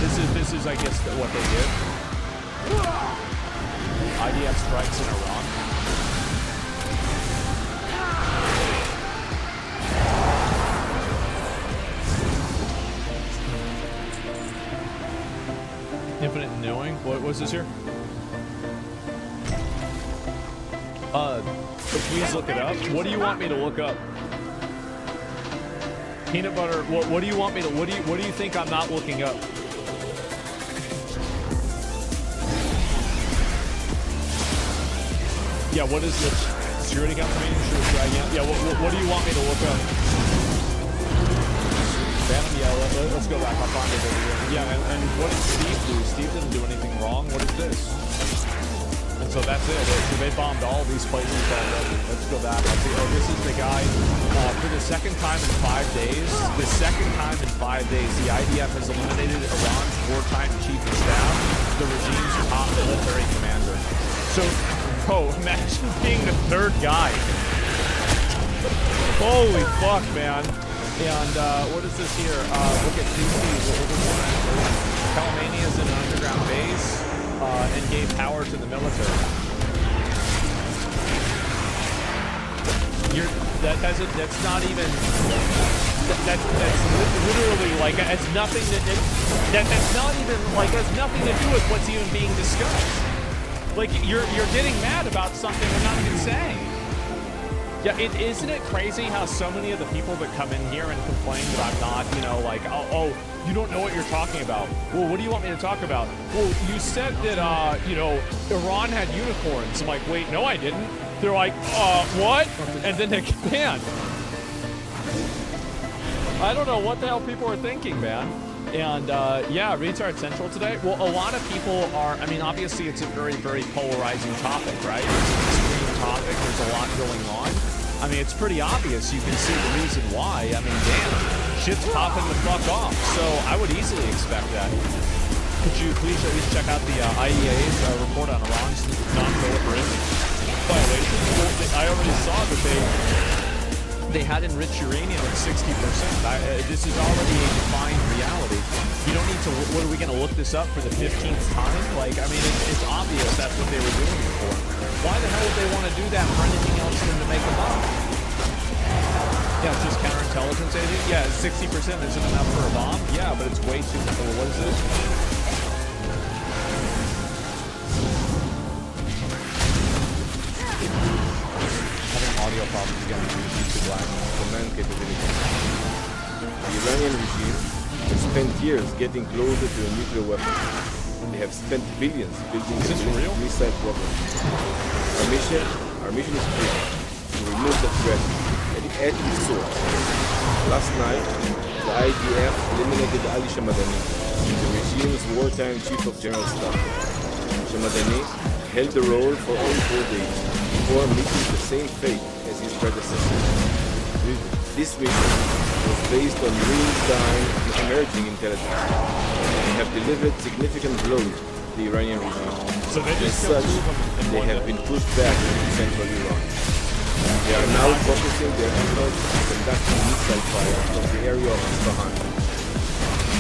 this is I guess what they did. IDF strikes in Iran. Infinite knowing. What was this here? Please look it up. What do you want me to look up? Peanut butter. What do you want me to? What do you think I'm not looking up? Yeah. What is this? Security company? Yeah. What do you want me to look up? Phantom. Yeah. Let's go back. I'll find it over here. Yeah. And what did Steve do? Steve didn't do anything wrong. What is this? And so that's it. So they bombed all these places already. Let's go back. I'll see. Oh, this is the guy. For the second time in 5 days, the IDF has eliminated Iran's wartime chief of staff, the regime's top military commander. So, bro, imagine being the third guy. Holy fuck, man. And what is this here? Look at DC's. Kalamania is in an underground base. And gave power to the military. That's not even. That's literally like has nothing that's not even like has nothing to do with what's even being discussed. Like you're getting mad about something we're not even saying. Yeah, isn't it crazy how so many of the people that come in here and complain that I'm not, like, oh, you don't know what you're talking about. Well, what do you want me to talk about? Well, you said that, Iran had unicorns. I'm like, wait, no, I didn't. They're like, what? And then they get banned. I don't know what the hell people are thinking, man. And, yeah, Retard Central today. Well, a lot of people are, I mean, obviously it's a very, very polarizing topic, right? It's an extreme topic. There's a lot going on. I mean, it's pretty obvious. You can see the reason why. I mean, damn, shit's popping the fuck off. So I would easily expect that. Could you please at least check out the IEA's report on Iran's non-proliferation violations? Well, I already saw that they had enriched uranium at 60%. This is already a defined reality. You don't need to, what are we going to look this up for the 15th time? Like, I mean, it's obvious that's what they were doing it for. Why the hell would they want to do that for anything else than to make a bomb? Yeah, it's just counterintelligence agent. Yeah, 60% isn't enough for a bomb. Yeah, but it's way too much. What is this? Having audio problems again. Command capability. The Iranian regime has spent years getting closer to a nuclear weapon. They have spent billions building a missile program. Our mission is clear: to remove the threat at its source. Last night, the IDF eliminated Ali Shamadani, the regime's wartime chief of general staff. Shamadani held the role for only 4 days before meeting the same fate as his predecessor. This mission was based on real-time emerging intelligence. They have delivered significant blows to the Iranian regime. So as such, they have been pushed back into central Iran. They are now focusing their efforts on conducting missile fire from the area of Isfahan.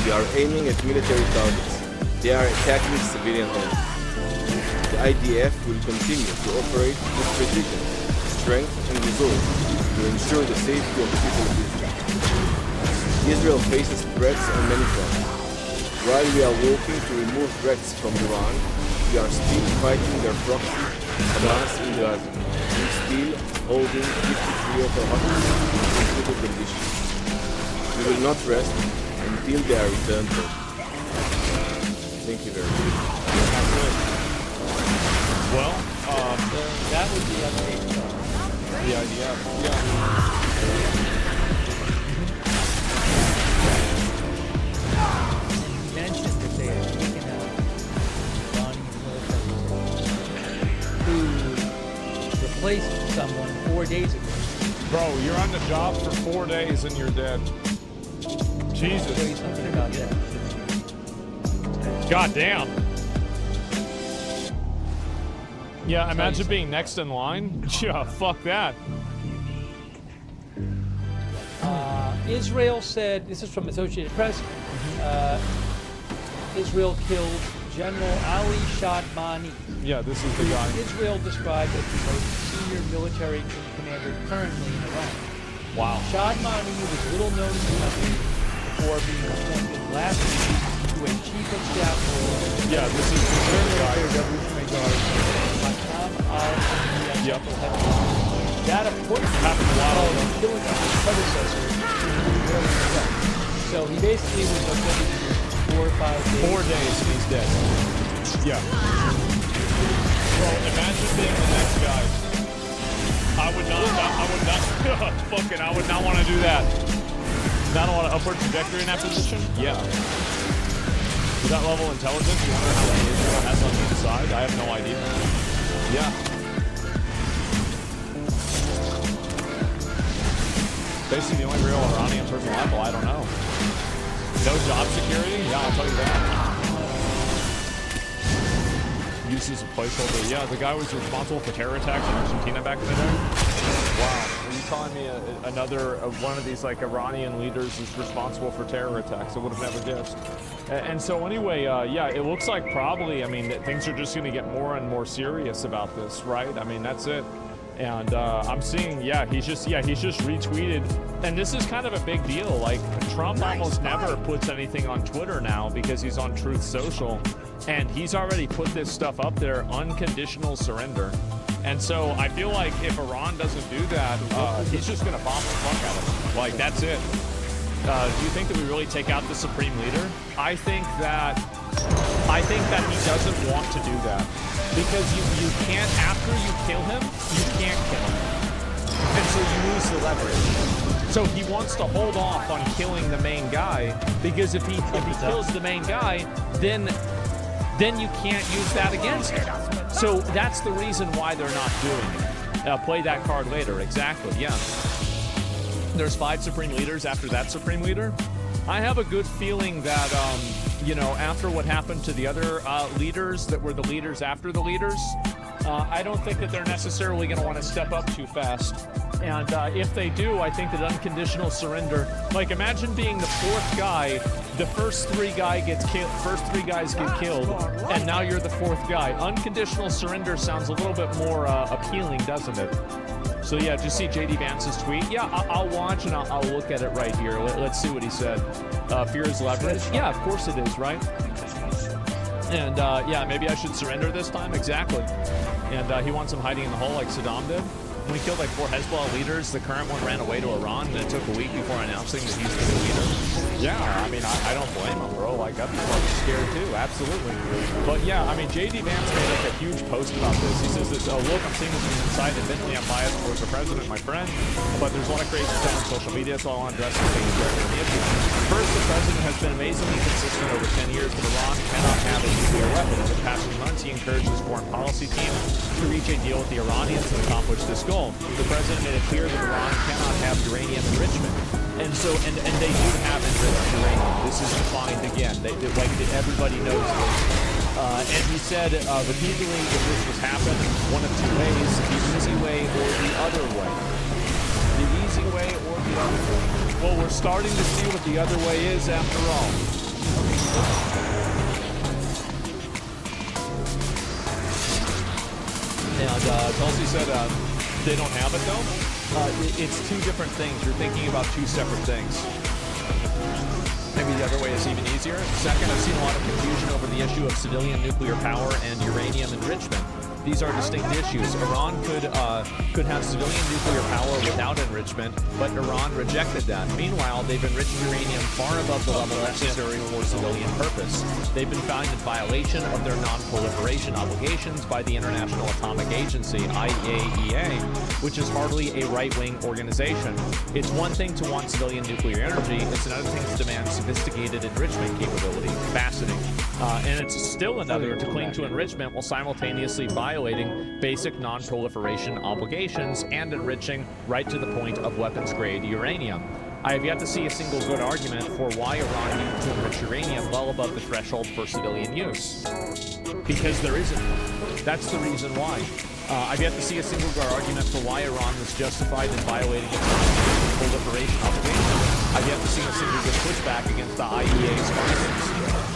They are aiming at military targets. They are attacking civilian homes. The IDF will continue to operate with precision, strength, and resolve to ensure the safety of the people of Israel. Israel faces threats on many fronts. While we are working to remove threats from Iran, we are still fighting their proxy, Hamas in Gaza. We still holding 53 of our hostages in critical condition. We will not rest until they are returned home. Thank you very much. Well, that was the update. Yeah. You mentioned that they had taken out Iranian military who replaced someone 4 days ago. Bro, you're on the job for 4 days and you're dead. Jesus. I'll tell you something about that. God damn. Yeah, imagine being next in line. Yeah, fuck that. Israel said, this is from Associated Press, Israel killed General Ali Shadmani. Yeah, this is the guy. Israel described as the most senior military commander currently in Iran. Wow. Shadmani was little known in the country before being appointed last week to a chief of staff role. Yeah, this is the same guy. Revolutionary Guard, Matam al-Headquarters. That appointment happened a while ago, killing of his predecessor. So he basically was appointed for 4 or 5 days. 4 days and he's dead. Yeah. Bro, imagine being the next guy. I would not want to do that. Not a lot of upward trajectory in that position? Yeah. With that level of intelligence, you wonder how many Israel has on the inside? I have no idea. Yeah. Basically the only real Iranian person left, I don't know. No job security? Yeah, I'll tell you that. Uses a placeholder. Yeah, the guy was responsible for terror attacks in Argentina back in the day. Wow. Are you telling me another one of these like Iranian leaders is responsible for terror attacks? I would have never guessed. And so anyway, yeah, it looks like probably, I mean, things are just going to get more and more serious about this, right? I mean, that's it. And I'm seeing, yeah, he's just retweeted. And this is kind of a big deal. Like, Trump almost never puts anything on Twitter now because he's on Truth Social. And he's already put this stuff up there, unconditional surrender. And so I feel like if Iran doesn't do that, he's just going to bomb the fuck out of them. Like, that's it. Do you think that we really take out the Supreme Leader? I think that he doesn't want to do that. Because you can't, after you kill him, you can't kill him. And so you lose the leverage. So he wants to hold off on killing the main guy, because if he kills the main guy, then you can't use that against him. So that's the reason why they're not doing it. Play that card later, exactly, yeah. There's 5 Supreme Leaders after that Supreme Leader. I have a good feeling that, you know, after what happened to the other leaders that were the leaders after the leaders, I don't think that they're necessarily going to want to step up too fast. And if they do, I think that unconditional surrender, like imagine being the 4th guy, the first 3 guys get killed, and now you're the 4th guy. Unconditional surrender sounds a little bit more appealing, doesn't it? So yeah, just see JD Vance's tweet. Yeah, I'll watch and I'll look at it right here. Let's see what he said. Fear is leverage. Yeah, of course it is, right? And yeah, maybe I should surrender this time. Exactly. And he wants him hiding in the hole like Saddam did. When he killed like 4 Hezbollah leaders, the current one ran away to Iran, and it took a week before announcing that he's the new leader. Yeah, I mean, I don't blame him, bro. Like, I'd be fucking scared too, absolutely. But yeah, I mean, JD Vance made like a huge post about this. He says this, oh, look, I'm seeing this from inside. Admittedly, I'm biased towards the president, my friend, but there's a lot of crazy stuff on social media, so I want to address some things directly on the issue. First, the president has been amazingly consistent over 10 years that Iran cannot have a nuclear weapon. In the past few months, he encouraged his foreign policy team to reach a deal with the Iranians and accomplish this goal. The president made it clear that Iran cannot have uranium enrichment. And so, and they do have enriched uranium. This is defined again. Everybody knows this. And he said repeatedly, if this was happen, one of 2 ways, the easy way or the other way. The easy way or the other way. Well, we're starting to see what the other way is after all. And Tulsi said they don't have it though. it's two different things. You're thinking about two separate things. Maybe the other way is even easier. Second, I've seen a lot of confusion over the issue of civilian nuclear power and uranium enrichment. These are distinct issues. Iran could have civilian nuclear power without enrichment, but Iran rejected that. Meanwhile, they've enriched uranium far above the level necessary for civilian purpose. They've been found in violation of their non-proliferation obligations by the International Atomic Agency, IAEA, which is hardly a right-wing organization. It's one thing to want civilian nuclear energy. It's another thing to demand sophisticated enrichment capability, capacity. And it's still another to cling to enrichment while simultaneously violating basic non-proliferation obligations and enriching right to the point of weapons-grade uranium. I have yet to see a single good argument for why Iran needed to enrich uranium well above the threshold for civilian use. Because there isn't one. That's the reason why. I've yet to see a single good argument for why Iran was justified in violating its non-proliferation obligations. I've yet to see a single good pushback against the IAEA's findings.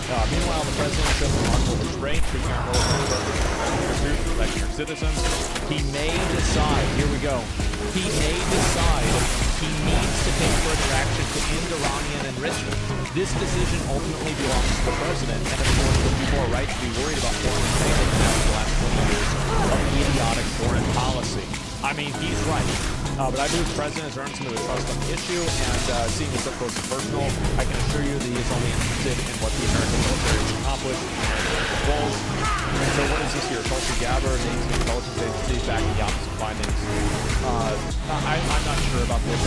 Meanwhile, the president shows remarkable restraint, treating our military workers, protecting our citizens. He may decide, here we go, he may decide he needs to take further action to end Iranian enrichment. This decision ultimately belongs to the president, and of course the people are right to be worried about foreign entanglement after the last 20 years of idiotic foreign policy. I mean, he's right. But I believe the president has earned some of the trust on the issue, and seeing this up close and personal, I can assure you that he is only interested in what the American military has accomplished and American goals. So what is this here? Tulsi Gabbard, the intelligence agency, backing the opposite findings. I'm not sure about this.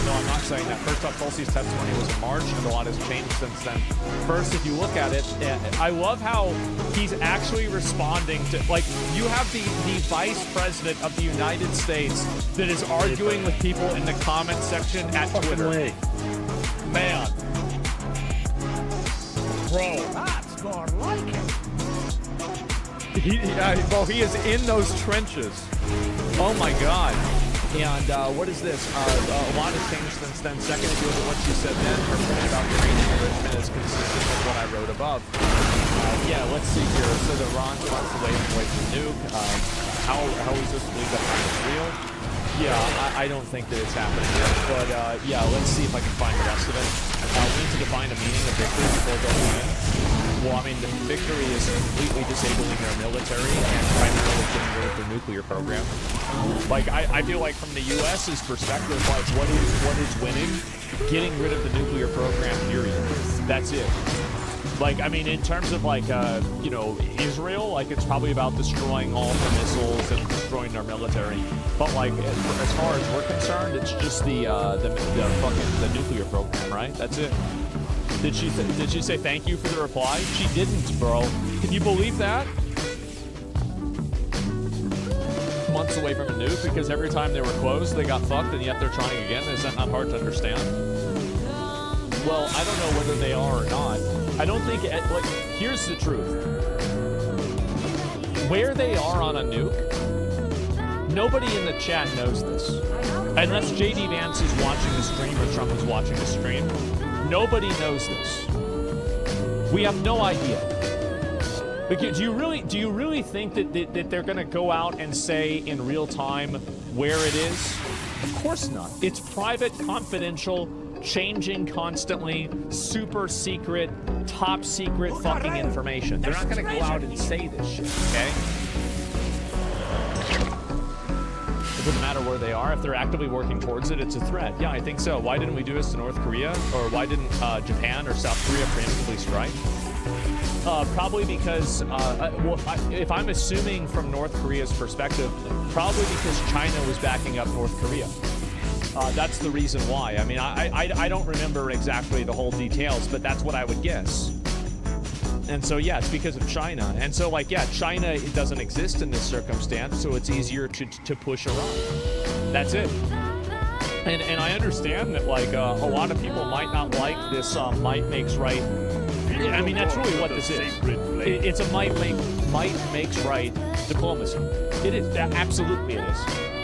No, I'm not saying that. First off, Tulsi's testimony was in March, and a lot has changed since then. First, if you look at it, I love how he's actually responding to, like, you have the vice president of the United States that is arguing with people in the comment section at Twitter. Man. Bro. That's more like it. He is in those trenches. Oh my God. And what is this? A lot has changed since then. Second, if you look at what she said then, her point about uranium enrichment is consistent with what I wrote above. Yeah, let's see here. So the Iran wants to wave away from the nuke. How is this believed that it's real? Yeah, I don't think that it's happening yet. But yeah, let's see if I can find the rest of it. We need to define a meaning of victory before going in. Well, I mean, the victory is completely disabling their military and primarily getting rid of their nuclear program. Like, I feel like from the U.S.'s perspective, like, what is winning? Getting rid of the nuclear program, period. That's it. Like, I mean, in terms of, like, you know, Israel, like, it's probably about destroying all the missiles and destroying their military. But, like, as far as we're concerned, it's just the nuclear program, right? That's it. Did she say thank you for the reply? She didn't, bro. Can you believe that? Months away from a nuke because every time they were close, they got fucked, and yet they're trying again. Is that not hard to understand? Well, I don't know whether they are or not. I don't think, like, here's the truth. Where they are on a nuke, nobody in the chat knows this. Unless JD Vance is watching the stream or Trump is watching the stream, nobody knows this. We have no idea. Like, do you really think that they're going to go out and say in real time where it is? Of course not. It's private, confidential, changing constantly, super secret, top secret fucking information. They're not going to go out and say this shit, okay? It doesn't matter where they are. If they're actively working towards it, it's a threat. Yeah, I think so. Why didn't we do this to North Korea? Or why didn't Japan or South Korea preemptively strike? Probably because, if I'm assuming from North Korea's perspective, probably because China was backing up North Korea. That's the reason why. I mean, I don't remember exactly the whole details, but that's what I would guess. And so, yeah, it's because of China. And so, like, yeah, China, it doesn't exist in this circumstance, so it's easier to push Iran. That's it. And I understand that, like, a lot of people might not like this might makes right. I mean, that's really what this is. It's a might makes right diplomacy. It is. Absolutely it is.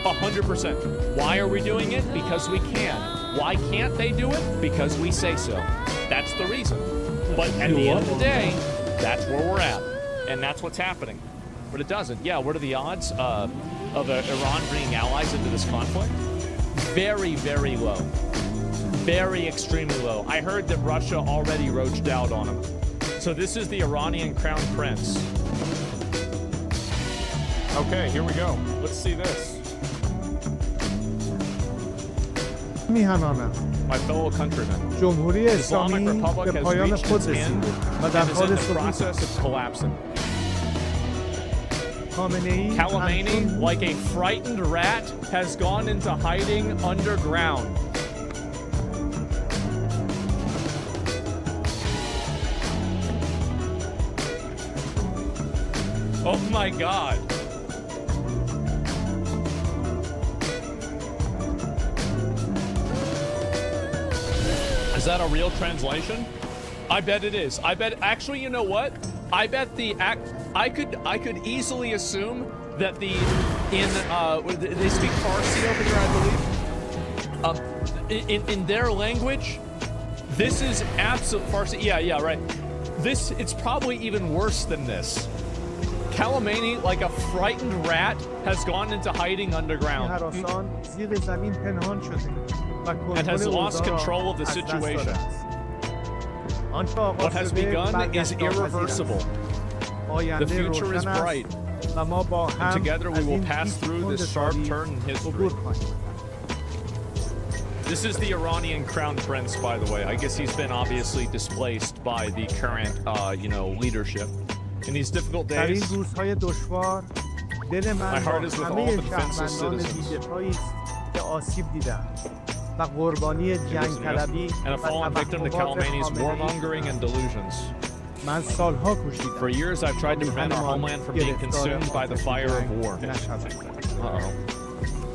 100%. Why are we doing it? Because we can. Why can't they do it? Because we say so. That's the reason. But at the end of the day, that's where we're at. And that's what's happening. But it doesn't. Yeah, what are the odds of Iran bringing allies into this conflict? very, very low. Very extremely low. I heard that Russia already roached out on him. So this is the Iranian crown prince. Okay, here we go. Let's see this. میهنانم My fellow countrymen. جمهوری Islamic اسلامی Republic به has پایان reached خود its رسید end و در and is in حال the سقوط process of collapsing. خامنه‌ای Khamenei, like a frightened rat, has gone into hiding underground. Oh my god. Is that a real translation? I bet it is. I bet, actually, you know what? I bet I could easily assume that they speak Farsi over here, I believe. In their language, this is absolute Farsi. Yeah, right. It's probably even worse than this. Khamenei, like a frightened rat, has gone into hiding underground and has lost control of the situation. What has begun is irreversible. The future is bright, and together we will pass through this sharp turn in history. This is the Iranian crown prince, by the way. I guess he's been obviously displaced by the current, leadership. In these difficult days, my heart is with all the defenseless citizens. And a fallen victim to Khamenei's warmongering and delusions. For years, I've tried to prevent our homeland from being consumed by the fire of war. Uh-oh.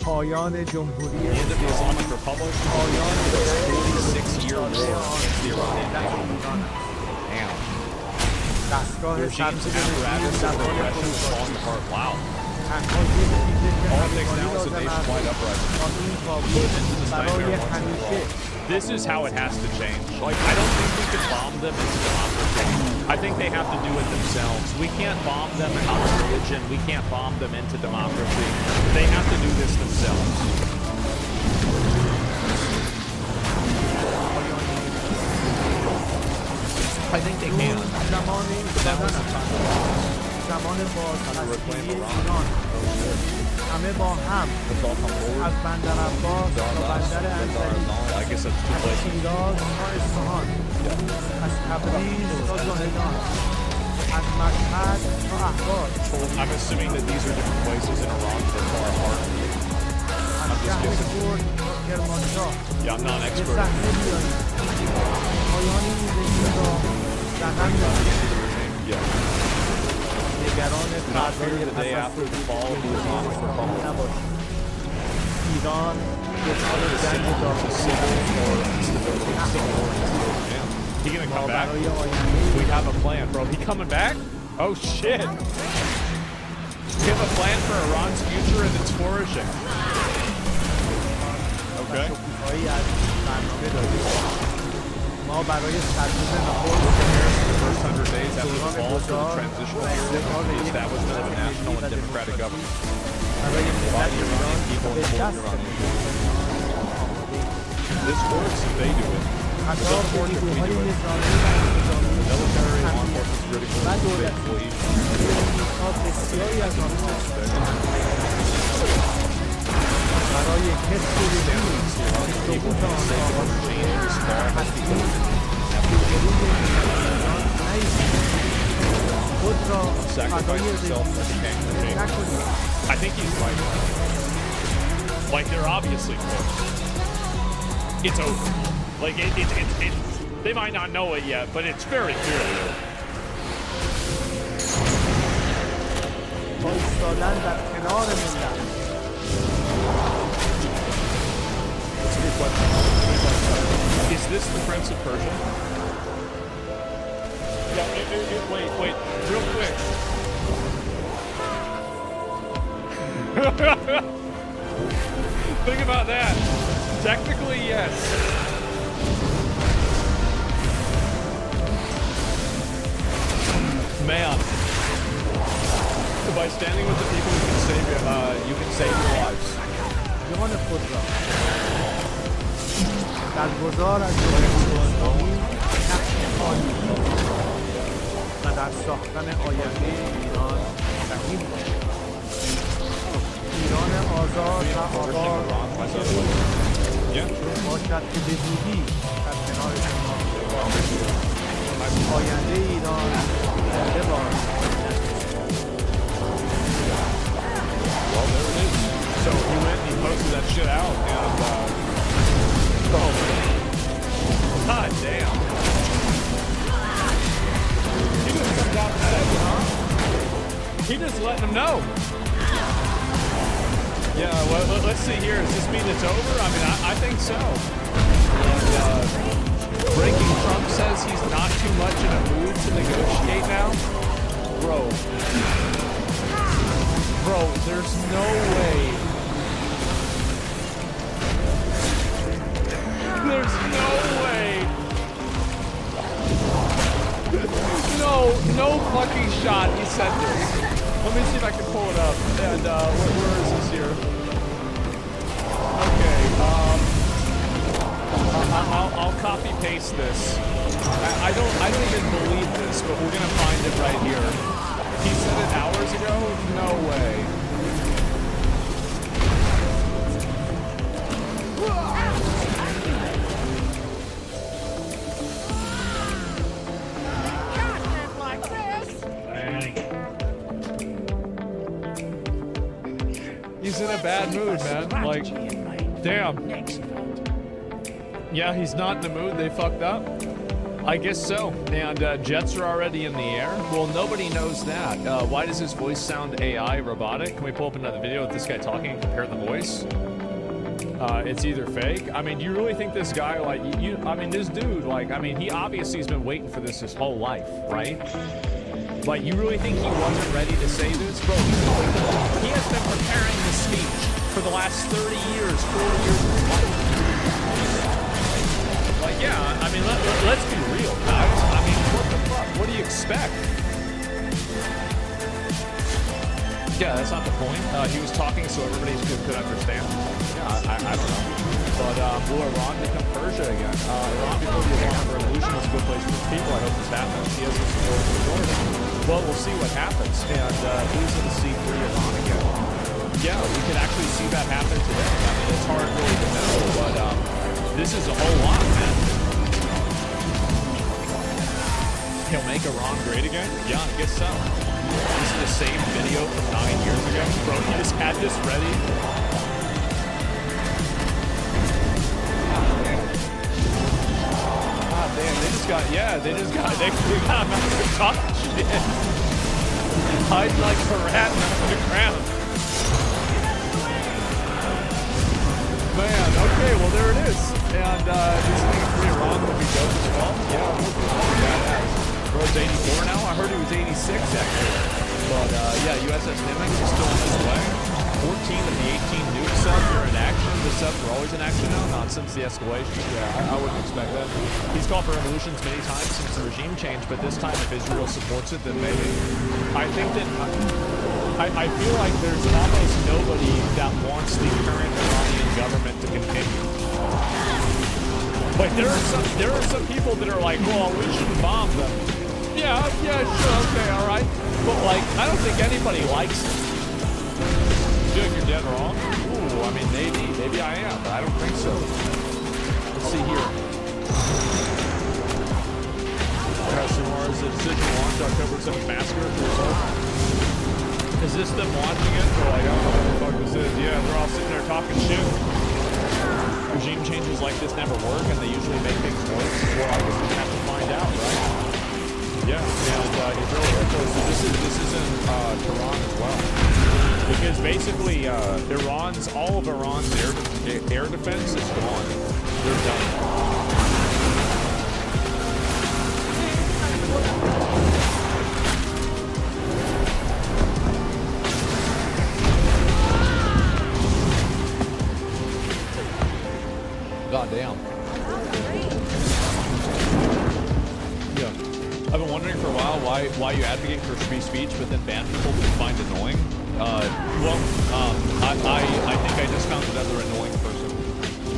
The end of the Islamic Republic, 46-year war against the Iranian nation. Damn. Regime's apparatus and repression is falling apart. Wow. All it takes now is a nationwide uprising. Into this nightmare once and for all. This is how it has to change. Like, I don't think we can bomb them into democracy. I think they have to do it themselves. We can't bomb them into religion. We can't bomb them into democracy. They have to do this themselves. I think they can. That was the time. زمان بازپسگیری ایران همه با هم از بندر عباس تا بندر انزلی از شیراز تا اصفهان از تبریز تا زاهدان از مشهد تا اهواز I'm assuming that these are different places in Iran that are far apart. از شهر کرد تا کرمانشاه Yeah, I'm not an به expert. صحنه بیایید پایان این زندگی را رقم دهید نگران فردای پس از نباشید ایران دچار جنگ داخلی He gonna come back? We have a plan, bro. He coming back? Oh shit! We have a plan for Iran's future and its flourishing. Okay. ما برای تدوین نهاد The first 100 days after the fall to the transitional period, the establishment of a national and democratic government. By the Iranian people and for the Iranian people. This works if they do it. It's unfortunate if we do it. The military law enforcement is critical to برای حفظ سقوط خود را فدای I think he's right. Like, they're obviously close. It's over. Like, they might not know it yet, but it's very clearly over. ایستادن در کنار ملت That's a good question. Is this the Prince of Persia? Yeah, wait, real quick. Think about that. Technically, yes. Man. By standing with the people, you can save your lives. جان خود را در گذار از جمهوری اسلامی نقش عالی و در ساختن آینده ایران سهیم ایران آزاد و آباد باشد که به زودی در کنار شما آینده ایران زنده باد. Well, there it is. So he went and he posted that shit out, and oh, god damn. He just comes out and says, huh? He just letting them know. Yeah, well, let's see here. Does this mean it's over? I mean, I think so. And, Breaking Trump says he's not too much in a mood to negotiate now. Bro, there's no way. There's no way. No fucking shot he said this. Let me see if I can pull it up. And where is this here? Okay, I'll copy paste this. I don't even believe this, but we're gonna find it right here. He said it hours ago? No way. He's in a bad mood, man. Like, damn. Yeah, he's not in the mood. They fucked up. I guess so. And jets are already in the air. Well, nobody knows that. Why does his voice sound AI, robotic? Can we pull up another video with this guy talking and compare the voice? It's either fake. I mean, do you really think this guy, like, I mean, this dude, like, I mean, he obviously has been waiting for this his whole life, right? Like, you really think he wasn't ready to say this? Bro, he has been preparing this speech for the last 30 years, 40 years of his life. Like, yeah, I mean, let's be real, guys. I mean, what the fuck? What do you expect? Yeah, that's not the point. He was talking so everybody could understand. Yeah, I don't know. But will Iran become Persia again? Iran before the Islamic Revolution was a good place for its people. I hope this happens. He has the support of the majority. Well, we'll see what happens. And who's going to see free Iran again? Yeah, we could actually see that happen today. I mean, it's hard really to know, but this is a whole lot, man. He'll make Iran great again? Yeah, I guess so. This is the same video from 9 years ago. Bro, he just had this ready. God damn, they got him out of the top shit. Hide like a rat under the ground. Man, okay, well there it is. And this thing free Iran will be dope as well. Yeah, badass. Bro's 84 now. I heard he was 86 actually. But yeah, USS Nimitz is still on his way. 14 of the 18 nuke subs are in action. The subs were always in action now, not since the escalation. Yeah, I wouldn't expect that. He's called for revolutions many times since the regime change, but this time if Israel supports it, then maybe. I think that I feel like there's almost nobody that wants the current Iranian government to continue. Like there are some people that are like, well, we shouldn't bomb them. Yeah, sure, okay, all right. But like, I don't think anybody likes it. You feel like you're dead wrong? Ooh, I mean, maybe I am, but I don't think so. Let's see here. Is the decision launched October 7th massacre as a result? Is this them watching it? They're like, I don't know what the fuck this is. Yeah, they're all sitting there talking shit. Regime changes like this never work, and they usually make things worse. Well, I guess we have to find out, right? Yeah, and Israeli Air Force. So this is in Tehran as well, because basically all of Iran's air defense is gone. They're done. God damn. Yeah. I've been wondering for a while why you advocate for free speech but then ban people that you find annoying. I think I just found another annoying person.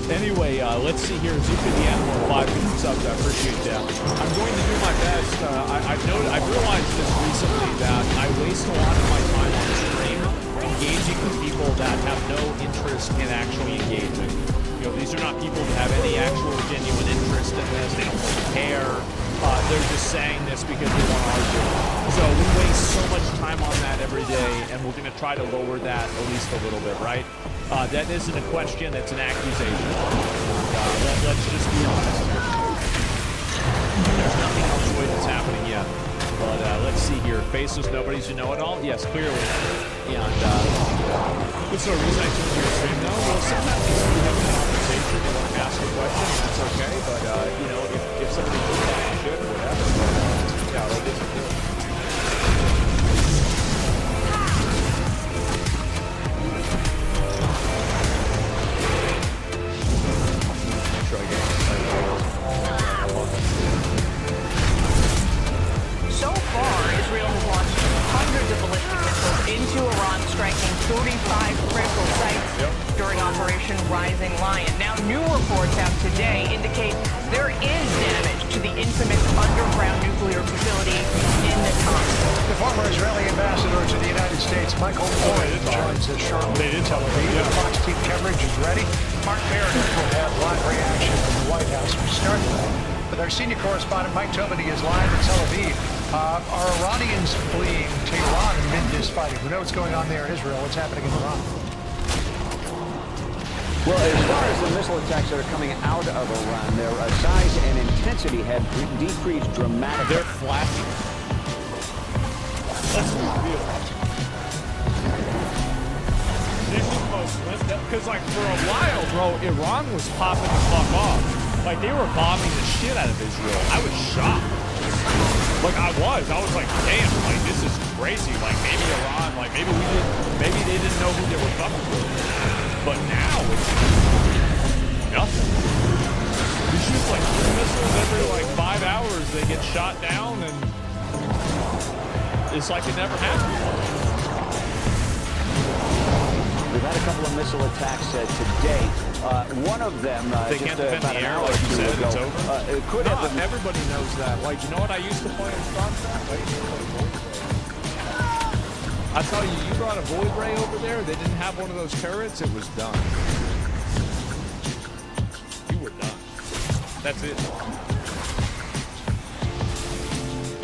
Anyway, let's see here. Zuka the Animal, 5 subs. I appreciate that. I'm going to do my best. I've realized this recently that I waste a lot of my time on the stream engaging with people that have no interest in actually engaging. You know, these are not people that have any actual genuine interest in this. They don't care. They're just saying this because they want to argue. So we waste so much time on that every day, and we're going to try to lower that at least a little bit, right? That isn't a question, it's an accusation. Let's just be honest here. There's nothing else way that's happening yet. But let's see here. Faces nobody's a know-it-all? Yes, clearly. And what's the reason I tuned your stream though? Well, sometimes you have a conversation, they want to ask a question, that's okay. But, you know, if somebody thinks that shit or whatever, yeah, like this is good. So far, Israel has launched hundreds of ballistic missiles into Iran, striking 35 critical sites during Operation Rising Lion. Now, new reports out today indicate there is damage to the infamous underground nuclear facility in Natanz. The former Israeli ambassador to the United States, Michael Floyd, joins us shortly. Tel Aviv. Fox Team coverage is ready. Mark Meredith will have live reaction from the White House. We start with our senior correspondent, Mike Tobin, is live in Tel Aviv. Are Iranians fleeing Tehran amid this fighting? We know what's going on there in Israel. What's happening in Iran? Well, as far as the missile attacks that are coming out of Iran, their size and intensity have decreased dramatically. They're flashing. Let's be real. This is most because, like, for a while, bro, Iran was popping the fuck off. Like, they were bombing the shit out of Israel. I was shocked. Like, I was like, damn, like, this is crazy. Like, maybe Iran, like, maybe they didn't know who they were fucking with. But now, it's nothing. You shoot, like, 3 missiles every, like, 5 hours. They get shot down, and it's like it never happened. We've had a couple of missile attacks today. One of them, they just can't defend about the an air, hour like you or two said, ago, it's over. it could have been. Everybody knows that. Like, you know what I used to play in Star Trek? I used to play Void Ray. I tell you, you brought a Void Ray over there, they didn't have one of those turrets, it was done. You were done. That's it.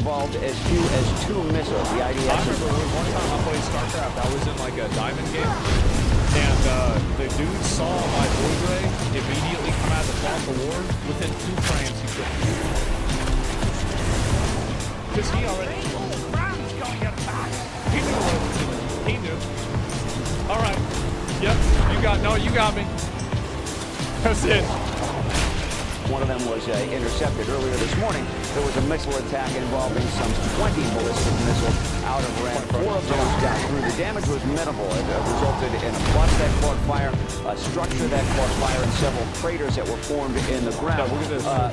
Involved as few as 2 missiles. The IDF. I remember one time I played StarCraft. I was in like a diamond game, and the dude saw my Void Ray immediately come out of the cloth of war. Within 2 frames, he killed me. Because he already knew. He knew. All right. Yep. You got me. That's it. One of them was intercepted earlier this morning. There was a missile attack involving some 20 ballistic missiles out of Iran. 4 of those got through. The damage was minimal. It resulted in a bus that caught fire, a structure that caught fire, and several craters that were formed in the ground.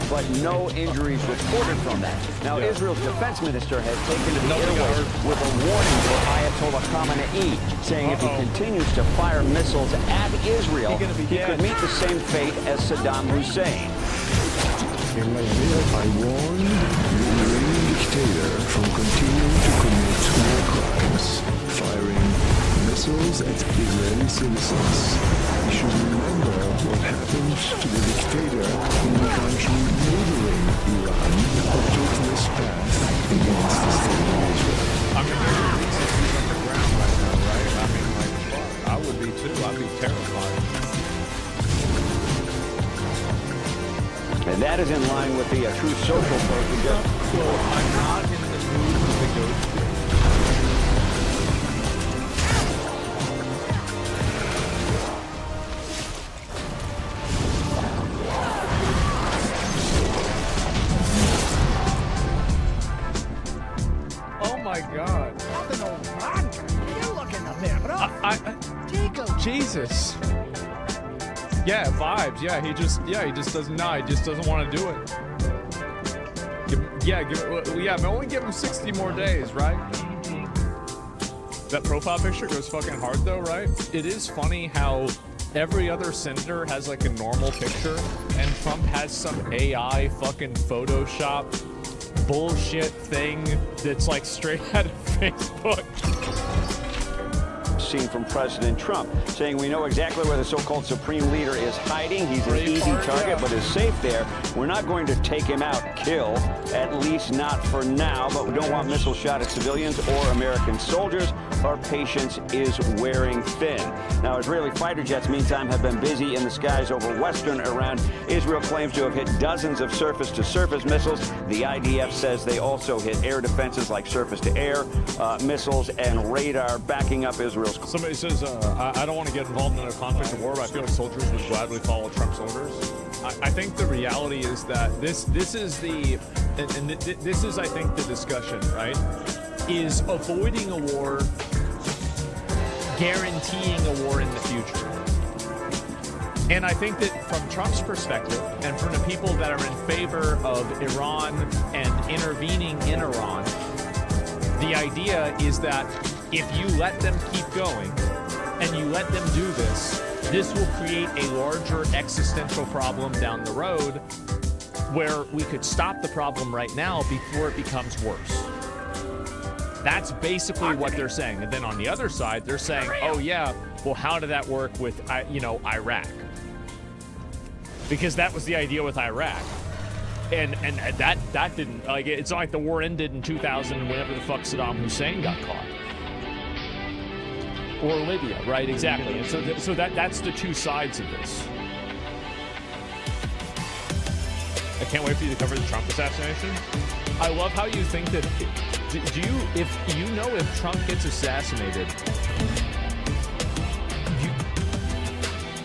But no injuries reported from that. Now, Israel's defense minister has taken to the airwaves with a warning for Ayatollah Khamenei, saying if he continues to fire missiles at Israel, he could meet the same fate as Saddam Hussein. In my video, I warned the Iranian dictator from continuing to commit war crimes, firing missiles at Israeli citizens. You should remember what happened to the dictator in the country neighboring Iran who took this path against the state of Israel. I mean, there's on the ground right now, right? I mean, like, I would be too. I'd be terrified. And that is in line with the True Social post. Well, I'm not in the mood to go through. Oh my God. You looking up there, bro? Jesus. Yeah, vibes. Yeah, he just doesn't know. He just doesn't want to do it. Only give him 60 more days, right? That profile picture goes fucking hard though, right? It is funny how every other senator has like a normal picture, and Trump has some AI fucking Photoshop bullshit thing that's like straight out of Facebook. Seen from President Trump, saying we know exactly where the so-called supreme leader is hiding. He's an easy target, but is safe there. We're not going to take him out, kill, at least not for now, but we don't want missiles shot at civilians or American soldiers. Our patience is wearing thin. Now, Israeli fighter jets, meantime, have been busy in the skies over western Iran. Israel claims to have hit dozens of surface-to-surface missiles. The IDF says they also hit air defenses like surface-to-air missiles and radar, backing up Israel's. Somebody says, I don't want to get involved in a conflict or war, but I feel like soldiers would gladly follow Trump's orders. I think the reality is that this is the, and this is, I think, the discussion, right? Is avoiding a war guaranteeing a war in the future? And I think that from Trump's perspective, and from the people that are in favor of Iran and intervening in Iran, the idea is that if you let them keep going and you let them do this, this will create a larger existential problem down the road where we could stop the problem right now before it becomes worse. That's basically what they're saying. And then on the other side, they're saying, oh yeah, well, how did that work with, Iraq? Because that was the idea with Iraq. And that didn't, like, it's not like the war ended in 2000 whenever the fuck Saddam Hussein got caught. Or Libya, right? Exactly. And so that's the two sides of this. I can't wait for you to cover the Trump assassination. I love how you think that, if Trump gets assassinated,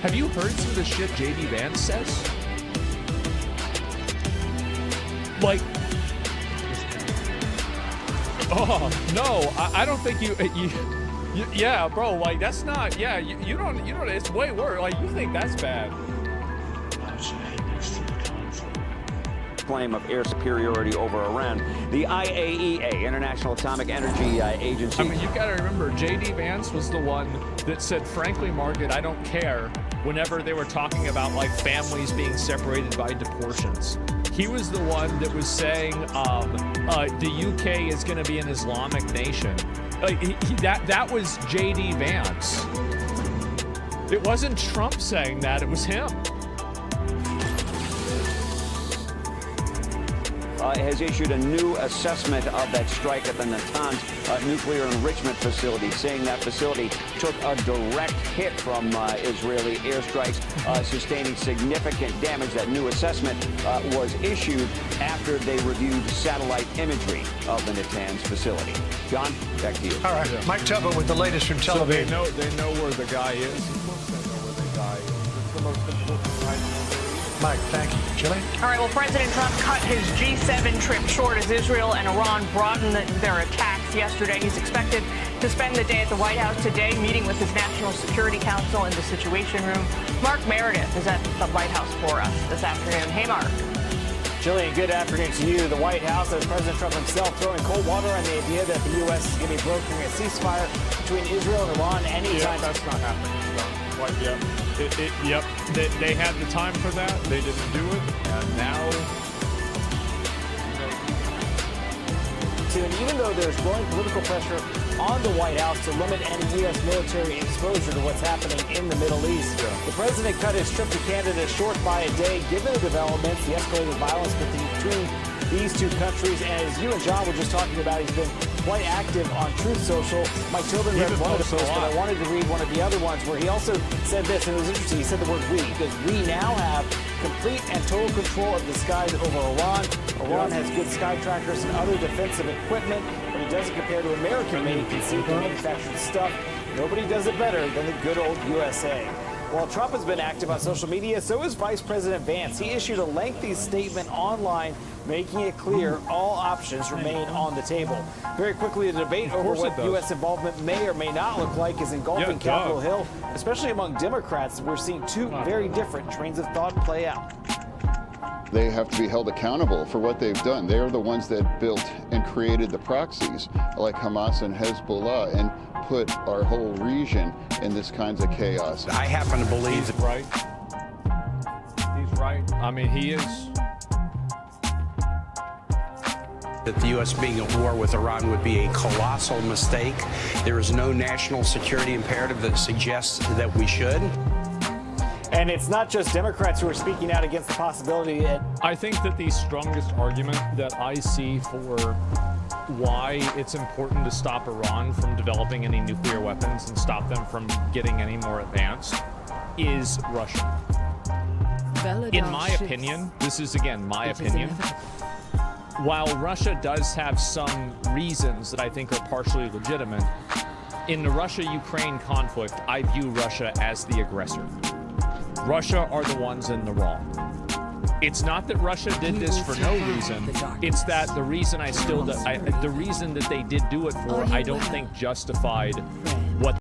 have you heard some of the shit J.D. Vance says? Like, oh no, I don't think you yeah, bro, like that's not, yeah, you don't, it's way worse. Like, you think that's bad. Claim of air superiority over Iran. The IAEA, International Atomic Energy Agency. I mean, you've got to remember, J.D. Vance was the one that said, frankly, Margaret, I don't care, whenever they were talking about, like, families being separated by deportations. He was the one that was saying the UK is going to be an Islamic nation. Like, that was J.D. Vance. It wasn't Trump saying that, it was him. Has issued a new assessment of that strike at the Natanz nuclear enrichment facility, saying that facility took a direct hit from Israeli airstrikes, sustaining significant damage. That new assessment was issued after they reviewed satellite imagery of the Natanz facility. John, back to you. All right, Mike Tubbo with the latest from Tel Aviv. So they know where the guy is. Of course they know where the guy is. It's the most important guy. Mike, thank you. Julie? All right, well, President Trump cut his G7 trip short as Israel and Iran broadened their attacks yesterday. He's expected to spend the day at the White House today, meeting with his National Security Council in the Situation Room. Mark Meredith is at the White House for us this afternoon. Hey, Mark. Jillian, good afternoon to you. The White House, as President Trump himself, throwing cold water on the idea that the U.S. is going to be brokering a ceasefire between Israel and Iran anytime. Yeah, that's not happening. Yep. They had the time for that. They didn't do it. And now... And even though there's growing political pressure on the White House to limit any U.S. military exposure to what's happening in the Middle East, the president cut his trip to Canada short by a day, given the developments, the escalated violence between these two countries. And as you and John were just talking about, he's been quite active on Truth Social. Mike Tobin read one of the posts, but I wanted to read one of the other ones where he also said this, and it was interesting. He said the word we, because we now have complete and total control of the skies over Iran. Iran has good sky trackers and other defensive equipment, but it doesn't compare to American-made conceived and manufactured stuff. Nobody does it better than the good old USA. While Trump has been active on social media, so is Vice President Vance. He issued a lengthy statement online making it clear all options remain on the table. Very quickly, the debate over what U.S. involvement may or may not look like is engulfing Capitol Hill, especially among Democrats. We're seeing two very different trains of thought play out. They have to be held accountable for what they've done. They are the ones that built and created the proxies like Hamas and Hezbollah and put our whole region in this kinds of chaos. I happen to believe He's right. He's right. I mean, he is. that the U.S. being at war with Iran would be a colossal mistake. There is no national security imperative that suggests that we should. And it's not just Democrats who are speaking out against the possibility. I think that the strongest argument that I see for why it's important to stop Iran from developing any nuclear weapons and stop them from getting any more advanced is Russia. In my opinion, this is again my opinion, while Russia does have some reasons that I think are partially legitimate, in the Russia-Ukraine conflict, I view Russia as the aggressor. Russia are the ones in the wrong. It's not that Russia did this for no reason. It's that the reason the reason that they did do it for, I don't think justified what